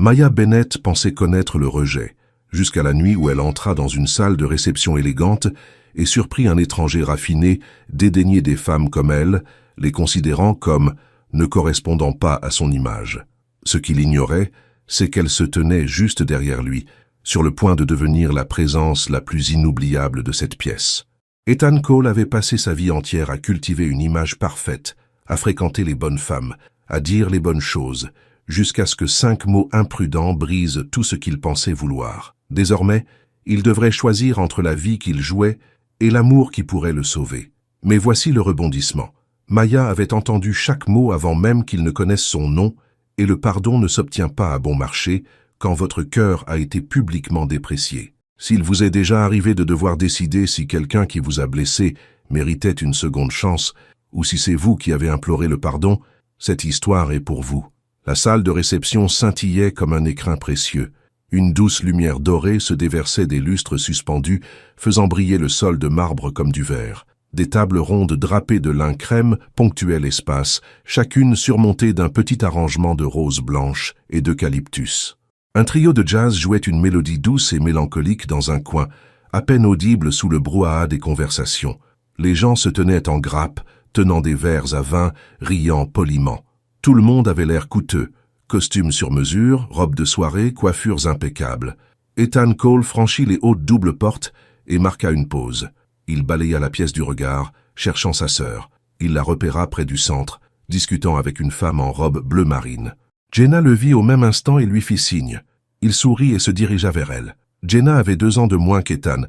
Maya Bennett pensait connaître le rejet, jusqu'à la nuit où elle entra dans une salle de réception élégante et surprit un étranger raffiné dédaigner des femmes comme elle, les considérant comme ne correspondant pas à son image. Ce qu'il ignorait, c'est qu'elle se tenait juste derrière lui, sur le point de devenir la présence la plus inoubliable de cette pièce. Ethan Cole avait passé sa vie entière à cultiver une image parfaite, à fréquenter les bonnes femmes, à dire les bonnes choses, jusqu'à ce que 5 mots imprudents brisent tout ce qu'il pensait vouloir. Désormais, il devrait choisir entre la vie qu'il jouait et l'amour qui pourrait le sauver. Mais voici le rebondissement. Maya avait entendu chaque mot avant même qu'il ne connaisse son nom, et le pardon ne s'obtient pas à bon marché quand votre cœur a été publiquement déprécié. S'il vous est déjà arrivé de devoir décider si quelqu'un qui vous a blessé méritait une seconde chance, ou si c'est vous qui avez imploré le pardon, cette histoire est pour vous. La salle de réception scintillait comme un écrin précieux. Une douce lumière dorée se déversait des lustres suspendus, faisant briller le sol de marbre comme du verre. Des tables rondes drapées de lin crème ponctuaient l'espace, chacune surmontée d'un petit arrangement de roses blanches et d'eucalyptus. Un trio de jazz jouait une mélodie douce et mélancolique dans un coin, à peine audible sous le brouhaha des conversations. Les gens se tenaient en grappe, tenant des verres à vin, riant poliment. Tout le monde avait l'air coûteux. Costumes sur mesure, robes de soirée, coiffures impeccables. Ethan Cole franchit les hautes doubles portes et marqua une pause. Il balaya la pièce du regard, cherchant sa sœur. Il la repéra près du centre, discutant avec une femme en robe bleu marine. Jenna le vit au même instant et lui fit signe. Il sourit et se dirigea vers elle. Jenna avait 2 ans de moins qu'Ethan,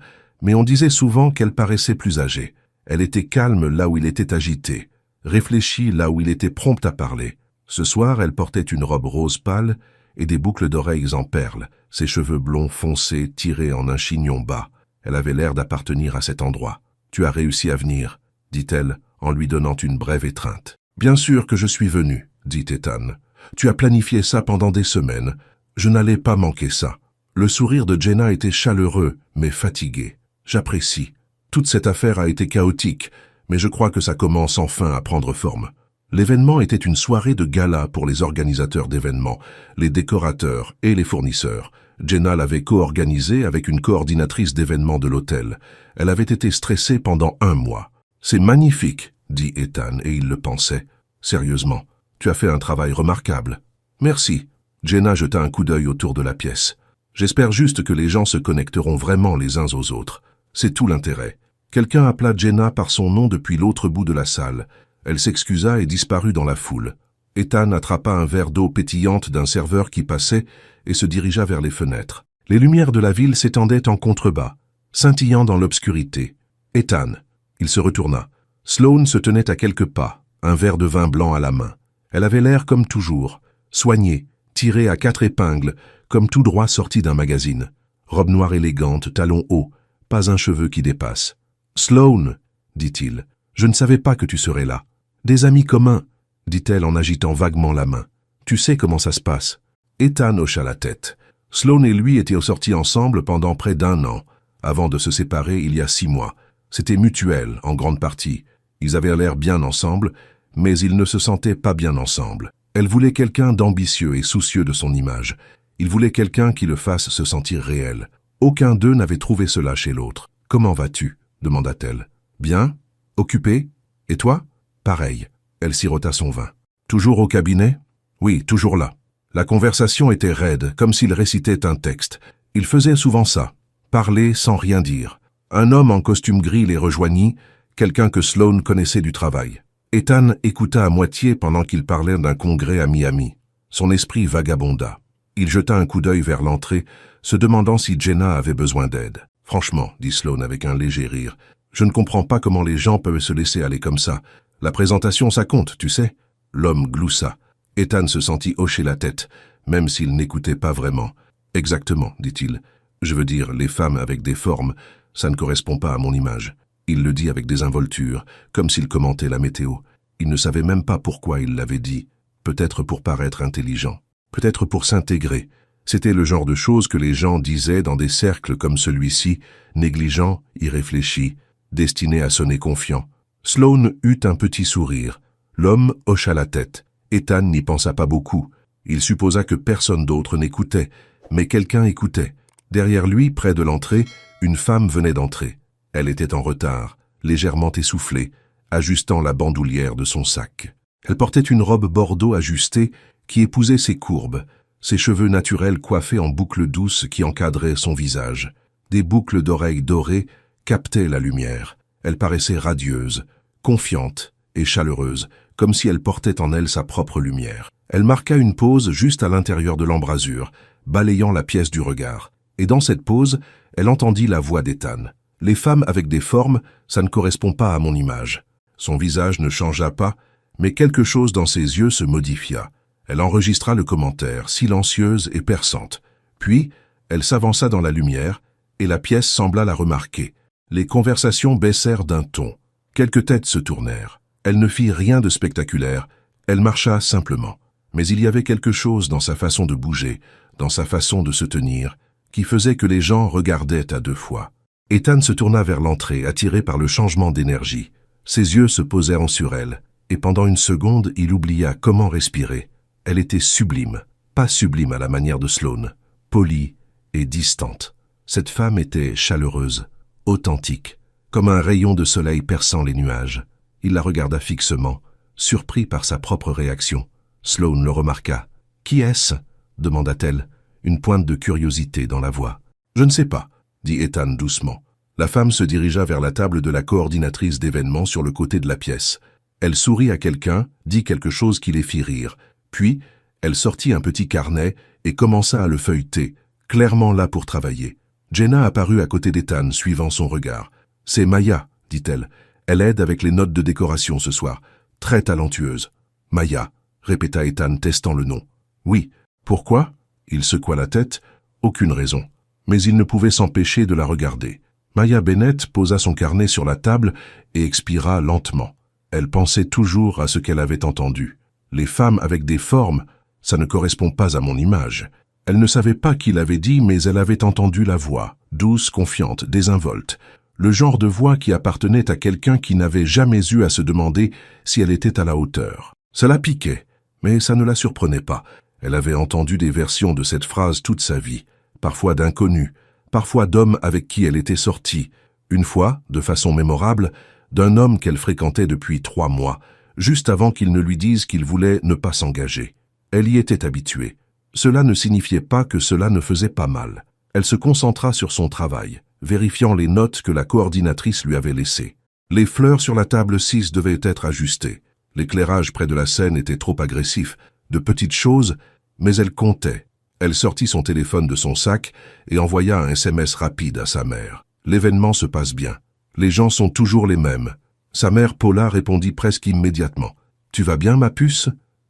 mais on disait souvent qu'elle paraissait plus âgée. Elle était calme là où il était agité, réfléchie là où il était prompt à parler. Ce soir, elle portait une robe rose pâle et des boucles d'oreilles en perles, ses cheveux blonds foncés tirés en un chignon bas. Elle avait l'air d'appartenir à cet endroit. « Tu as réussi à venir », dit-elle, en lui donnant une brève étreinte. « Bien sûr que je suis venu », dit Ethan. « Tu as planifié ça pendant des semaines. Je n'allais pas manquer ça. » Le sourire de Jenna était chaleureux, mais fatigué. « J'apprécie. Toute cette affaire a été chaotique, mais je crois que ça commence enfin à prendre forme. » L'événement était une soirée de gala pour les organisateurs d'événements, les décorateurs et les fournisseurs. Jenna l'avait co-organisé avec une coordinatrice d'événements de l'hôtel. Elle avait été stressée pendant 1 mois. « C'est magnifique », dit Ethan, et il le pensait. « Sérieusement, tu as fait un travail remarquable. »« Merci. » Jenna jeta un coup d'œil autour de la pièce. « J'espère juste que les gens se connecteront vraiment les uns aux autres. C'est tout l'intérêt. » Quelqu'un appela Jenna par son nom depuis l'autre bout de la salle. Elle s'excusa et disparut dans la foule. Ethan attrapa un verre d'eau pétillante d'un serveur qui passait et se dirigea vers les fenêtres. Les lumières de la ville s'étendaient en contrebas, scintillant dans l'obscurité. « Ethan !» Il se retourna. Sloane se tenait à quelques pas, un verre de vin blanc à la main. Elle avait l'air comme toujours, soignée, tirée à 4 épingles, comme tout droit sorti d'un magazine. Robe noire élégante, talons hauts, pas un cheveu qui dépasse. « Sloane !» dit-il. « Je ne savais pas que tu serais là. »« Des amis communs » dit-elle en agitant vaguement la main. « Tu sais comment ça se passe. » Ethan hocha la tête. Sloane et lui étaient sortis ensemble pendant près d'1 an, avant de se séparer il y a 6 mois. C'était mutuel, en grande partie. Ils avaient l'air bien ensemble, mais ils ne se sentaient pas bien ensemble. Elle voulait quelqu'un d'ambitieux et soucieux de son image. Il voulait quelqu'un qui le fasse se sentir réel. Aucun d'eux n'avait trouvé cela chez l'autre. « Comment vas-tu » demanda-t-elle. « Bien ? Occupé ? Et toi ?» Pareil. Elle sirota son vin. « Toujours au cabinet ?»« Oui, toujours là. » La conversation était raide, comme s'il récitait un texte. Il faisait souvent ça, parler sans rien dire. Un homme en costume gris les rejoignit, quelqu'un que Sloane connaissait du travail. Ethan écouta à moitié pendant qu'il parlait d'un congrès à Miami. Son esprit vagabonda. Il jeta un coup d'œil vers l'entrée, se demandant si Jenna avait besoin d'aide. « Franchement, » dit Sloane avec un léger rire, « je ne comprends pas comment les gens peuvent se laisser aller comme ça. La présentation, ça compte, tu sais. » L'homme gloussa. Ethan se sentit hocher la tête, même s'il n'écoutait pas vraiment. « Exactement, » dit-il. « Je veux dire, les femmes avec des formes, ça ne correspond pas à mon image. » Il le dit avec désinvolture, comme s'il commentait la météo. Il ne savait même pas pourquoi il l'avait dit. Peut-être pour paraître intelligent. Peut-être pour s'intégrer. C'était le genre de choses que les gens disaient dans des cercles comme celui-ci, négligents, irréfléchis, destinés à sonner confiants. Sloane eut un petit sourire. L'homme hocha la tête. Ethan n'y pensa pas beaucoup. Il supposa que personne d'autre n'écoutait, mais quelqu'un écoutait. Derrière lui, près de l'entrée, une femme venait d'entrer. Elle était en retard, légèrement essoufflée, ajustant la bandoulière de son sac. Elle portait une robe bordeaux ajustée qui épousait ses courbes, ses cheveux naturels coiffés en boucles douces qui encadraient son visage. Des boucles d'oreilles dorées captaient la lumière. Elle paraissait radieuse, confiante et chaleureuse, comme si elle portait en elle sa propre lumière. Elle marqua une pause juste à l'intérieur de l'embrasure, balayant la pièce du regard. Et dans cette pause, elle entendit la voix d'Ethan. « Les femmes avec des formes, ça ne correspond pas à mon image. » Son visage ne changea pas, mais quelque chose dans ses yeux se modifia. Elle enregistra le commentaire, silencieuse et perçante. Puis, elle s'avança dans la lumière, et la pièce sembla la remarquer. Les conversations baissèrent d'un ton. Quelques têtes se tournèrent. Elle ne fit rien de spectaculaire, elle marcha simplement. Mais il y avait quelque chose dans sa façon de bouger, dans sa façon de se tenir, qui faisait que les gens regardaient à deux fois. Ethan se tourna vers l'entrée, attiré par le changement d'énergie. Ses yeux se posèrent sur elle, et pendant une seconde, il oublia comment respirer. Elle était sublime, pas sublime à la manière de Sloane, polie et distante. Cette femme était chaleureuse, authentique, comme un rayon de soleil perçant les nuages. Il la regarda fixement, surpris par sa propre réaction. Sloane le remarqua. « Qui est-ce » demanda-t-elle, une pointe de curiosité dans la voix. « Je ne sais pas » dit Ethan doucement. La femme se dirigea vers la table de la coordinatrice d'événements sur le côté de la pièce. Elle sourit à quelqu'un, dit quelque chose qui les fit rire. Puis, elle sortit un petit carnet et commença à le feuilleter, clairement là pour travailler. Jenna apparut à côté d'Ethan, suivant son regard. « C'est Maya » dit-elle. « Elle aide avec les notes de décoration ce soir. Très talentueuse. »« Maya » répéta Ethan, testant le nom. « Oui. Pourquoi » Il secoua la tête. « Aucune raison. » Mais il ne pouvait s'empêcher de la regarder. Maya Bennett posa son carnet sur la table et expira lentement. Elle pensait toujours à ce qu'elle avait entendu. Les femmes avec des formes, ça ne correspond pas à mon image. Elle ne savait pas qui l'avait dit, mais elle avait entendu la voix, douce, confiante, désinvolte. Le genre de voix qui appartenait à quelqu'un qui n'avait jamais eu à se demander si elle était à la hauteur. Ça la piquait, mais ça ne la surprenait pas. Elle avait entendu des versions de cette phrase toute sa vie, parfois d'inconnus, parfois d'hommes avec qui elle était sortie. Une fois, de façon mémorable, d'un homme qu'elle fréquentait depuis 3 mois, juste avant qu'il ne lui dise qu'il voulait ne pas s'engager. Elle y était habituée. Cela ne signifiait pas que cela ne faisait pas mal. Elle se concentra sur son travail, vérifiant les notes que la coordinatrice lui avait laissées. Les fleurs sur la table 6 devaient être ajustées. L'éclairage près de la scène était trop agressif. De petites choses, mais elle comptait. Elle sortit son téléphone de son sac et envoya un SMS rapide à sa mère. L'événement se passe bien. Les gens sont toujours les mêmes. Sa mère Paula répondit presque immédiatement. « Tu vas bien, ma puce ?»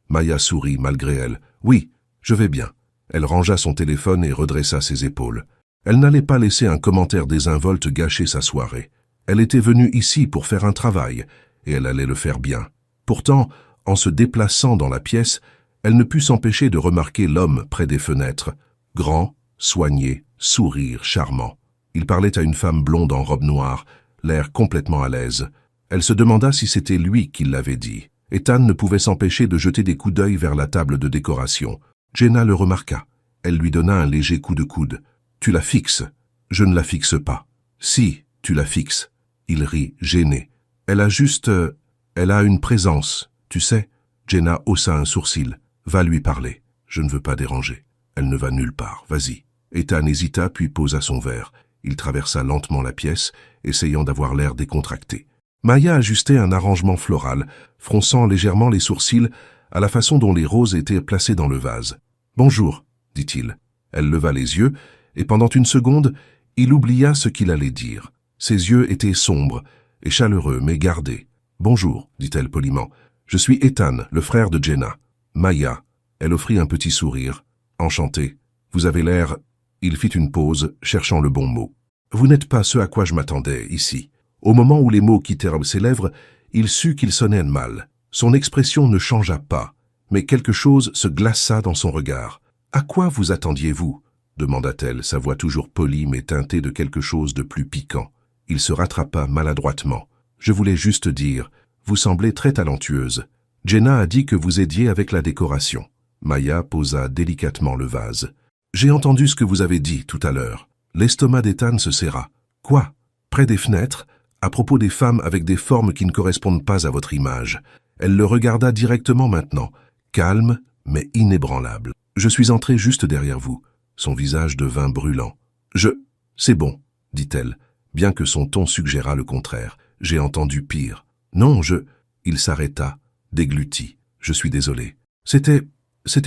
Maya sourit malgré elle. « Oui, je vais bien. » Elle rangea son téléphone et redressa ses épaules. Elle n'allait pas laisser un commentaire désinvolte gâcher sa soirée. Elle était venue ici pour faire un travail, et elle allait le faire bien. Pourtant, en se déplaçant dans la pièce, elle ne put s'empêcher de remarquer l'homme près des fenêtres. Grand, soigné, sourire charmant. Il parlait à une femme blonde en robe noire, l'air complètement à l'aise. Elle se demanda si c'était lui qui l'avait dit. Ethan ne pouvait s'empêcher de jeter des coups d'œil vers la table de décoration. Jenna le remarqua. Elle lui donna un léger coup de coude. « Tu la fixes ?»« Je ne la fixe pas. »« Si, tu la fixes. » Il rit, gêné. « Elle a une présence, tu sais. » Jenna haussa un sourcil. « Va lui parler. Je ne veux pas déranger. Elle ne va nulle part. Vas-y. » Ethan hésita puis posa son verre. Il traversa lentement la pièce, essayant d'avoir l'air décontracté. Maya ajustait un arrangement floral, fronçant légèrement les sourcils à la façon dont les roses étaient placées dans le vase. « Bonjour, » dit-il. Elle leva les yeux, et pendant une seconde, il oublia ce qu'il allait dire. Ses yeux étaient sombres et chaleureux, mais gardés. « Bonjour, » dit-elle poliment. « Je suis Ethan, le frère de Jenna. »« Maya. » Elle offrit un petit sourire. « Enchanté. Vous avez l'air... » Il fit une pause, cherchant le bon mot. « Vous n'êtes pas ce à quoi je m'attendais, ici. » Au moment où les mots quittèrent ses lèvres, il sut qu'ils sonnaient mal. Son expression ne changea pas, mais quelque chose se glaça dans son regard. « À quoi vous attendiez-vous » demanda-t-elle, sa voix toujours polie mais teintée de quelque chose de plus piquant. Il se rattrapa maladroitement. « Je voulais juste dire, vous semblez très talentueuse. Jenna a dit que vous aidiez avec la décoration. » Maya posa délicatement le vase. « J'ai entendu ce que vous avez dit tout à l'heure. » L'estomac d'Ethan se serra. « Quoi? Près des fenêtres? À propos des femmes avec des formes qui ne correspondent pas à votre image. » Elle le regarda directement maintenant, calme mais inébranlable. « Je suis entré juste derrière vous. » Son visage devint brûlant. « C'est bon, dit-elle, bien que son ton suggérât le contraire. J'ai entendu pire. Non, Il s'arrêta, déglutit. « Je suis désolé. C'était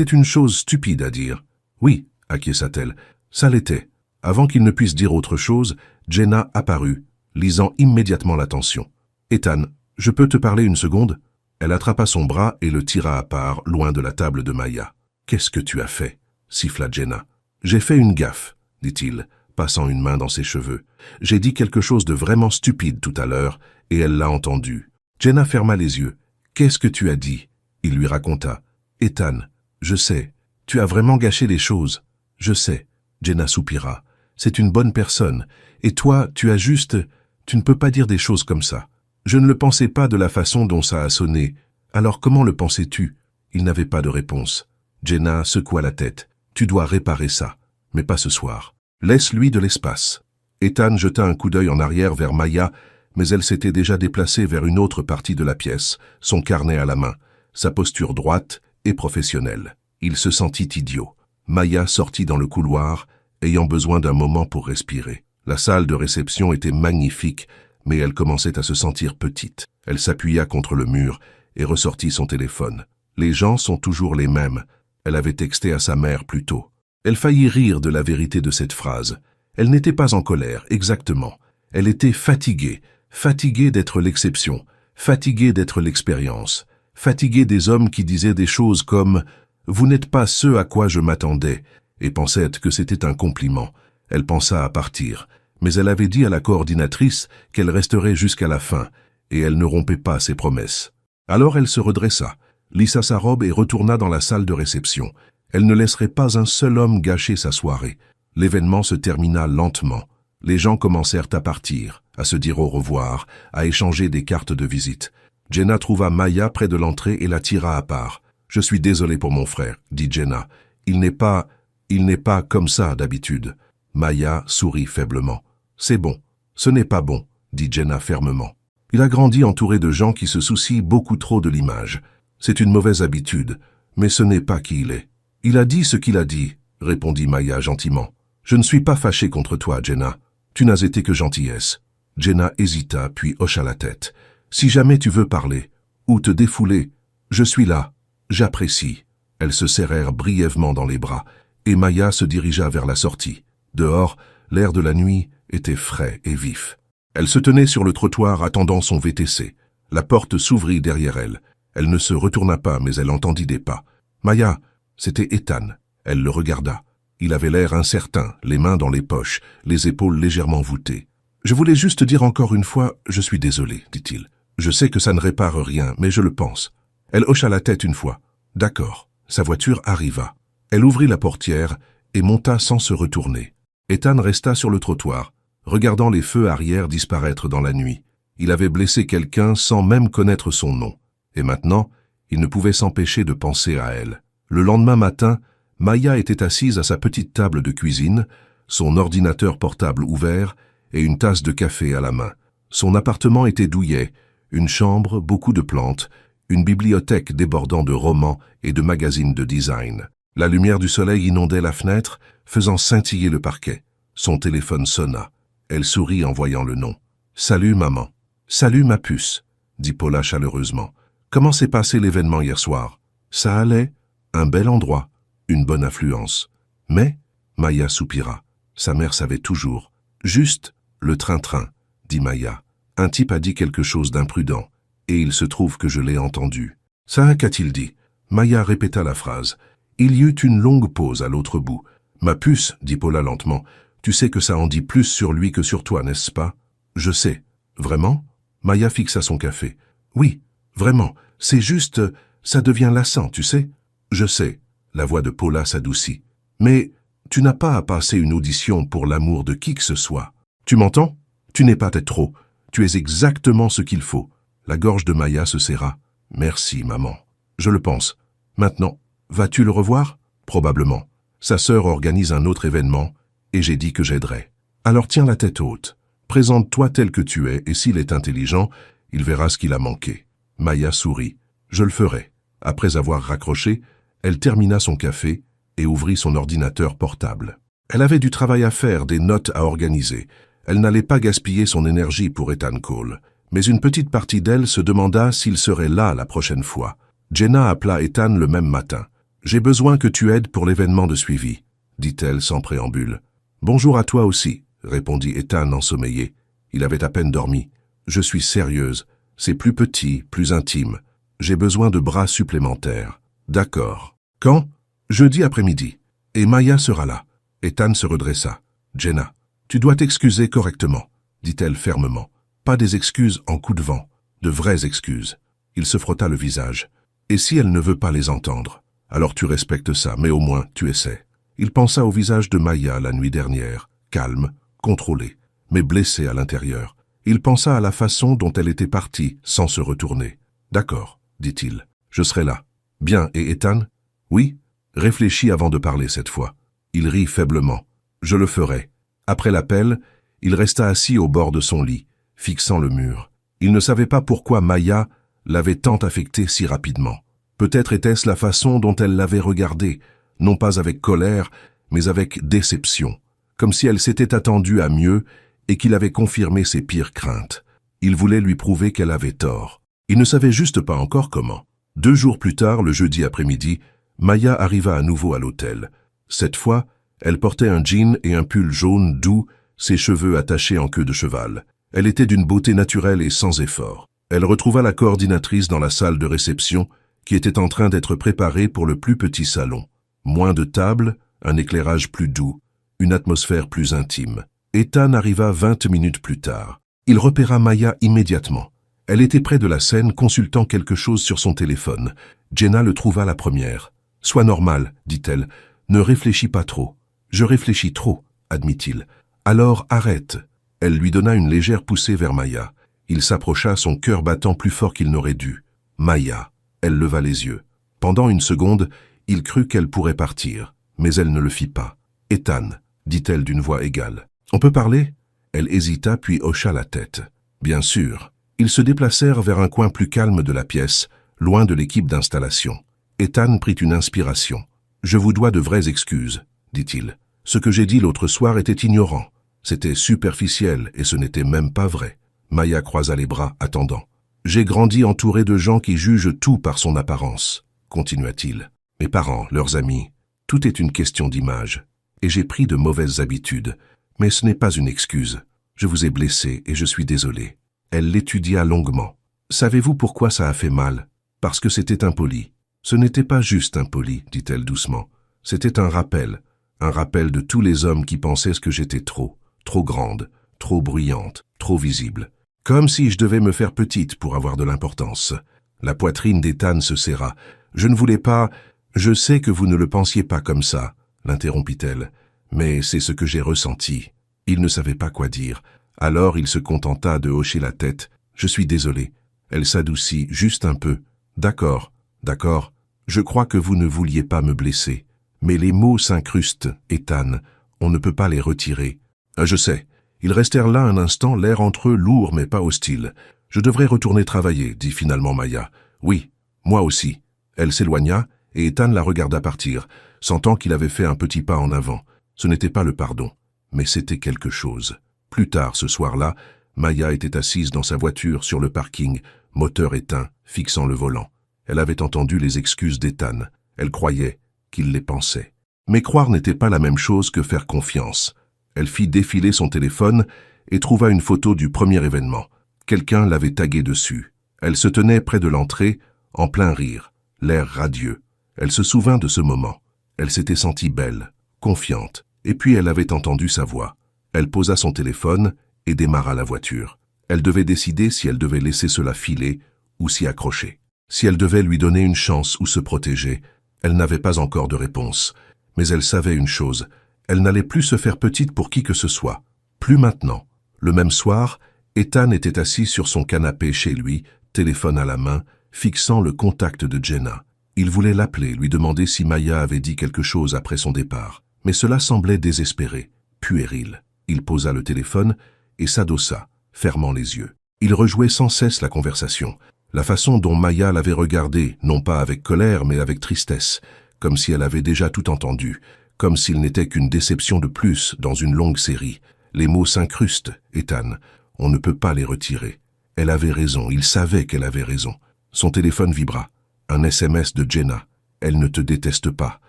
une chose stupide à dire. » « Oui, acquiesça-t-elle. Ça l'était. » Avant qu'il ne puisse dire autre chose, Jenna apparut, lisant immédiatement l'attention. « Ethan, je peux te parler une seconde ?» Elle attrapa son bras et le tira à part, loin de la table de Maya. « Qu'est-ce que tu as fait ?» siffla Jenna. « J'ai fait une gaffe, » dit-il, passant une main dans ses cheveux. « J'ai dit quelque chose de vraiment stupide tout à l'heure, et elle l'a entendu. » Jenna ferma les yeux. « Qu'est-ce que tu as dit ?» Il lui raconta. « Ethan, je sais, tu as vraiment gâché les choses. Je sais. » Jenna soupira. « C'est une bonne personne, et toi, tu ne peux pas dire des choses comme ça. Je ne le pensais pas de la façon dont ça a sonné. Alors comment le pensais-tu » Il n'avait pas de réponse. Jenna secoua la tête. « Tu dois réparer ça, mais pas ce soir. Laisse-lui de l'espace. » Ethan jeta un coup d'œil en arrière vers Maya, mais elle s'était déjà déplacée vers une autre partie de la pièce, son carnet à la main, sa posture droite et professionnelle. Il se sentit idiot. Maya sortit dans le couloir, ayant besoin d'un moment pour respirer. La salle de réception était magnifique, mais elle commençait à se sentir petite. Elle s'appuya contre le mur et ressortit son téléphone. Les gens sont toujours les mêmes. Elle avait texté à sa mère plus tôt. Elle faillit rire de la vérité de cette phrase. Elle n'était pas en colère, exactement. Elle était fatiguée, fatiguée d'être l'exception, fatiguée d'être l'expérience, fatiguée des hommes qui disaient des choses comme « Vous n'êtes pas ce à quoi je m'attendais » et pensait que c'était un compliment. Elle pensa à partir, mais elle avait dit à la coordinatrice qu'elle resterait jusqu'à la fin, et elle ne rompait pas ses promesses. Alors elle se redressa, lissa sa robe et retourna dans la salle de réception. Elle ne laisserait pas un seul homme gâcher sa soirée. L'événement se termina lentement. Les gens commencèrent à partir, à se dire au revoir, à échanger des cartes de visite. Jenna trouva Maya près de l'entrée et la tira à part. « Je suis désolé pour mon frère, » dit Jenna. « Il n'est pas comme ça d'habitude. » Maya sourit faiblement. « C'est bon. Ce n'est pas bon, » dit Jenna fermement. « Il a grandi entouré de gens qui se soucient beaucoup trop de l'image. C'est une mauvaise habitude, mais ce n'est pas qui il est. »« Il a dit ce qu'il a dit, » répondit Maya gentiment. « Je ne suis pas fâché contre toi, Jenna. Tu n'as été que gentillesse. » Jenna hésita, puis hocha la tête. « Si jamais tu veux parler, ou te défouler, je suis là. J'apprécie. » Elles se serrèrent brièvement dans les bras, et Maya se dirigea vers la sortie. Dehors, l'air de la nuit était frais et vif. Elle se tenait sur le trottoir attendant son VTC. La porte s'ouvrit derrière elle. Elle ne se retourna pas, mais elle entendit des pas. « Maya !» C'était Ethan. Elle le regarda. Il avait l'air incertain, les mains dans les poches, les épaules légèrement voûtées. « Je voulais juste dire encore une fois, je suis désolé, dit-il. Je sais que ça ne répare rien, mais je le pense. » Elle hocha la tête une fois. « D'accord. » Sa voiture arriva. Elle ouvrit la portière et monta sans se retourner. Ethan resta sur le trottoir, regardant les feux arrière disparaître dans la nuit. Il avait blessé quelqu'un sans même connaître son nom. Et maintenant, il ne pouvait s'empêcher de penser à elle. Le lendemain matin, Maya était assise à sa petite table de cuisine, son ordinateur portable ouvert et une tasse de café à la main. Son appartement était douillet, une chambre, beaucoup de plantes, une bibliothèque débordant de romans et de magazines de design. La lumière du soleil inondait la fenêtre, faisant scintiller le parquet. Son téléphone sonna. Elle sourit en voyant le nom. « Salut, maman. »« Salut, ma puce, » dit Paula chaleureusement. « Comment s'est passé l'événement hier soir ?»« Ça allait. Un bel endroit. Une bonne affluence. »« Mais, » Maya soupira. Sa mère savait toujours. « Juste le train-train, » dit Maya. « Un type a dit quelque chose d'imprudent. Et il se trouve que je l'ai entendu. »« Ça, qu'a-t-il dit ?» Maya répéta la phrase. Il y eut une longue pause à l'autre bout. « Ma puce, » dit Paula lentement, « tu sais que ça en dit plus sur lui que sur toi, n'est-ce pas ?»« Je sais. »« Vraiment ?» Maya fixa son café. « Oui, vraiment. C'est juste, ça devient lassant, tu sais ?»« Je sais. » La voix de Paula s'adoucit. « Mais tu n'as pas à passer une audition pour l'amour de qui que ce soit. Tu m'entends? Tu n'es pas trop. Tu es exactement ce qu'il faut. » La gorge de Maya se serra. « Merci, maman. Je le pense. Maintenant, Vas-tu le revoir? Probablement. Sa sœur organise un autre événement, et j'ai dit que j'aiderais. Alors tiens la tête haute. Présente-toi tel que tu es, et s'il est intelligent, il verra ce qu'il a manqué. Maya sourit. Je le ferai. Après avoir raccroché, elle termina son café et ouvrit son ordinateur portable. Elle avait du travail à faire, des notes à organiser. Elle n'allait pas gaspiller son énergie pour Ethan Cole. Mais une petite partie d'elle se demanda s'il serait là la prochaine fois. Jenna appela Ethan le même matin. « J'ai besoin que tu aides pour l'événement de suivi », dit-elle sans préambule. « Bonjour à toi aussi », répondit Ethan ensommeillé. Il avait à peine dormi. « Je suis sérieuse. C'est plus petit, plus intime. J'ai besoin de bras supplémentaires. »« D'accord. Quand ? » ?»« Jeudi après-midi. Et Maya sera là. » Ethan se redressa. « Jenna, tu dois t'excuser correctement, » dit-elle fermement. Pas des excuses en coup de vent, de vraies excuses. Il se frotta le visage. « Et si elle ne veut pas les entendre? Alors tu respectes ça, mais au moins tu essaies. » Il pensa au visage de Maya la nuit dernière, calme, contrôlé, mais blessé à l'intérieur. Il pensa à la façon dont elle était partie, sans se retourner. « D'accord, » dit-il. « Je serai là. »« Bien, et Ethan? »« Oui. » Réfléchis avant de parler cette fois. Il rit faiblement. « Je le ferai. » Après l'appel, il resta assis au bord de son lit, fixant le mur. Il ne savait pas pourquoi Maya l'avait tant affecté si rapidement. Peut-être était-ce la façon dont elle l'avait regardé, non pas avec colère, mais avec déception, comme si elle s'était attendue à mieux et qu'il avait confirmé ses pires craintes. Il voulait lui prouver qu'elle avait tort. Il ne savait juste pas encore comment. 2 jours plus tard, le jeudi après-midi, Maya arriva à nouveau à l'hôtel. Cette fois, elle portait un jean et un pull jaune doux, ses cheveux attachés en queue de cheval. Elle était d'une beauté naturelle et sans effort. Elle retrouva la coordinatrice dans la salle de réception, qui était en train d'être préparée pour le plus petit salon. Moins de tables, un éclairage plus doux, une atmosphère plus intime. Ethan arriva 20 minutes plus tard. Il repéra Maya immédiatement. Elle était près de la scène, consultant quelque chose sur son téléphone. Jenna le trouva la première. « Sois normal, dit-elle. Ne réfléchis pas trop. »« Je réfléchis trop, admit-il. »« Alors arrête. » Elle lui donna une légère poussée vers Maya. Il s'approcha, son cœur battant plus fort qu'il n'aurait dû. Maya. Elle leva les yeux. Pendant une seconde, il crut qu'elle pourrait partir, mais elle ne le fit pas. « Ethan, » dit-elle d'une voix égale. « On peut parler ?» Elle hésita puis hocha la tête. « Bien sûr. » Ils se déplacèrent vers un coin plus calme de la pièce, loin de l'équipe d'installation. Ethan prit une inspiration. « Je vous dois de vraies excuses, » dit-il. « Ce que j'ai dit l'autre soir était ignorant. C'était superficiel et ce n'était même pas vrai. » Maya croisa les bras, attendant. « J'ai grandi entouré de gens qui jugent tout par son apparence, » continua-t-il. « Mes parents, leurs amis, tout est une question d'image. Et j'ai pris de mauvaises habitudes. Mais ce n'est pas une excuse. Je vous ai blessé et je suis désolé. » Elle l'étudia longuement. « Savez-vous pourquoi ça a fait mal? Parce que c'était impoli. » « Ce n'était pas juste impoli, dit-elle doucement. C'était un rappel de tous les hommes qui pensaient que j'étais trop grande, trop bruyante, trop visible. Comme si je devais me faire petite pour avoir de l'importance. » La poitrine d'Ethan se serra. « Je ne voulais pas... Je sais que vous ne le pensiez pas comme ça, » l'interrompit-elle. « Mais c'est ce que j'ai ressenti. » Il ne savait pas quoi dire. Alors il se contenta de hocher la tête. « Je suis désolé. » Elle s'adoucit juste un peu. « D'accord, d'accord. Je crois que vous ne vouliez pas me blesser. Mais les mots s'incrustent, Ethan. On ne peut pas les retirer. »« Je sais. » Ils restèrent là un instant, l'air entre eux lourd mais pas hostile. « Je devrais retourner travailler, » dit finalement Maya. « Oui, moi aussi. » Elle s'éloigna et Ethan la regarda partir, sentant qu'il avait fait un petit pas en avant. Ce n'était pas le pardon, mais c'était quelque chose. Plus tard, ce soir-là, Maya était assise dans sa voiture sur le parking, moteur éteint, fixant le volant. Elle avait entendu les excuses d'Ethan. Elle croyait qu'il les pensait. Mais croire n'était pas la même chose que faire confiance. Elle fit défiler son téléphone et trouva une photo du premier événement. Quelqu'un l'avait tagué dessus. Elle se tenait près de l'entrée, en plein rire, l'air radieux. Elle se souvint de ce moment. Elle s'était sentie belle, confiante, et puis elle avait entendu sa voix. Elle posa son téléphone et démarra la voiture. Elle devait décider si elle devait laisser cela filer ou s'y accrocher. Si elle devait lui donner une chance ou se protéger, elle n'avait pas encore de réponse. Mais elle savait une chose, elle n'allait plus se faire petite pour qui que ce soit. Plus maintenant. Le même soir, Ethan était assis sur son canapé chez lui, téléphone à la main, fixant le contact de Jenna. Il voulait l'appeler, lui demander si Maya avait dit quelque chose après son départ. Mais cela semblait désespéré, puéril. Il posa le téléphone et s'adossa, fermant les yeux. Il rejouait sans cesse la conversation, la façon dont Maya l'avait regardé, non pas avec colère mais avec tristesse, comme si elle avait déjà tout entendu, comme s'il n'était qu'une déception de plus dans une longue série. Les mots s'incrustent, Ethan, on ne peut pas les retirer. Elle avait raison, il savait qu'elle avait raison. Son téléphone vibra. Un SMS de Jenna. Elle ne te déteste pas,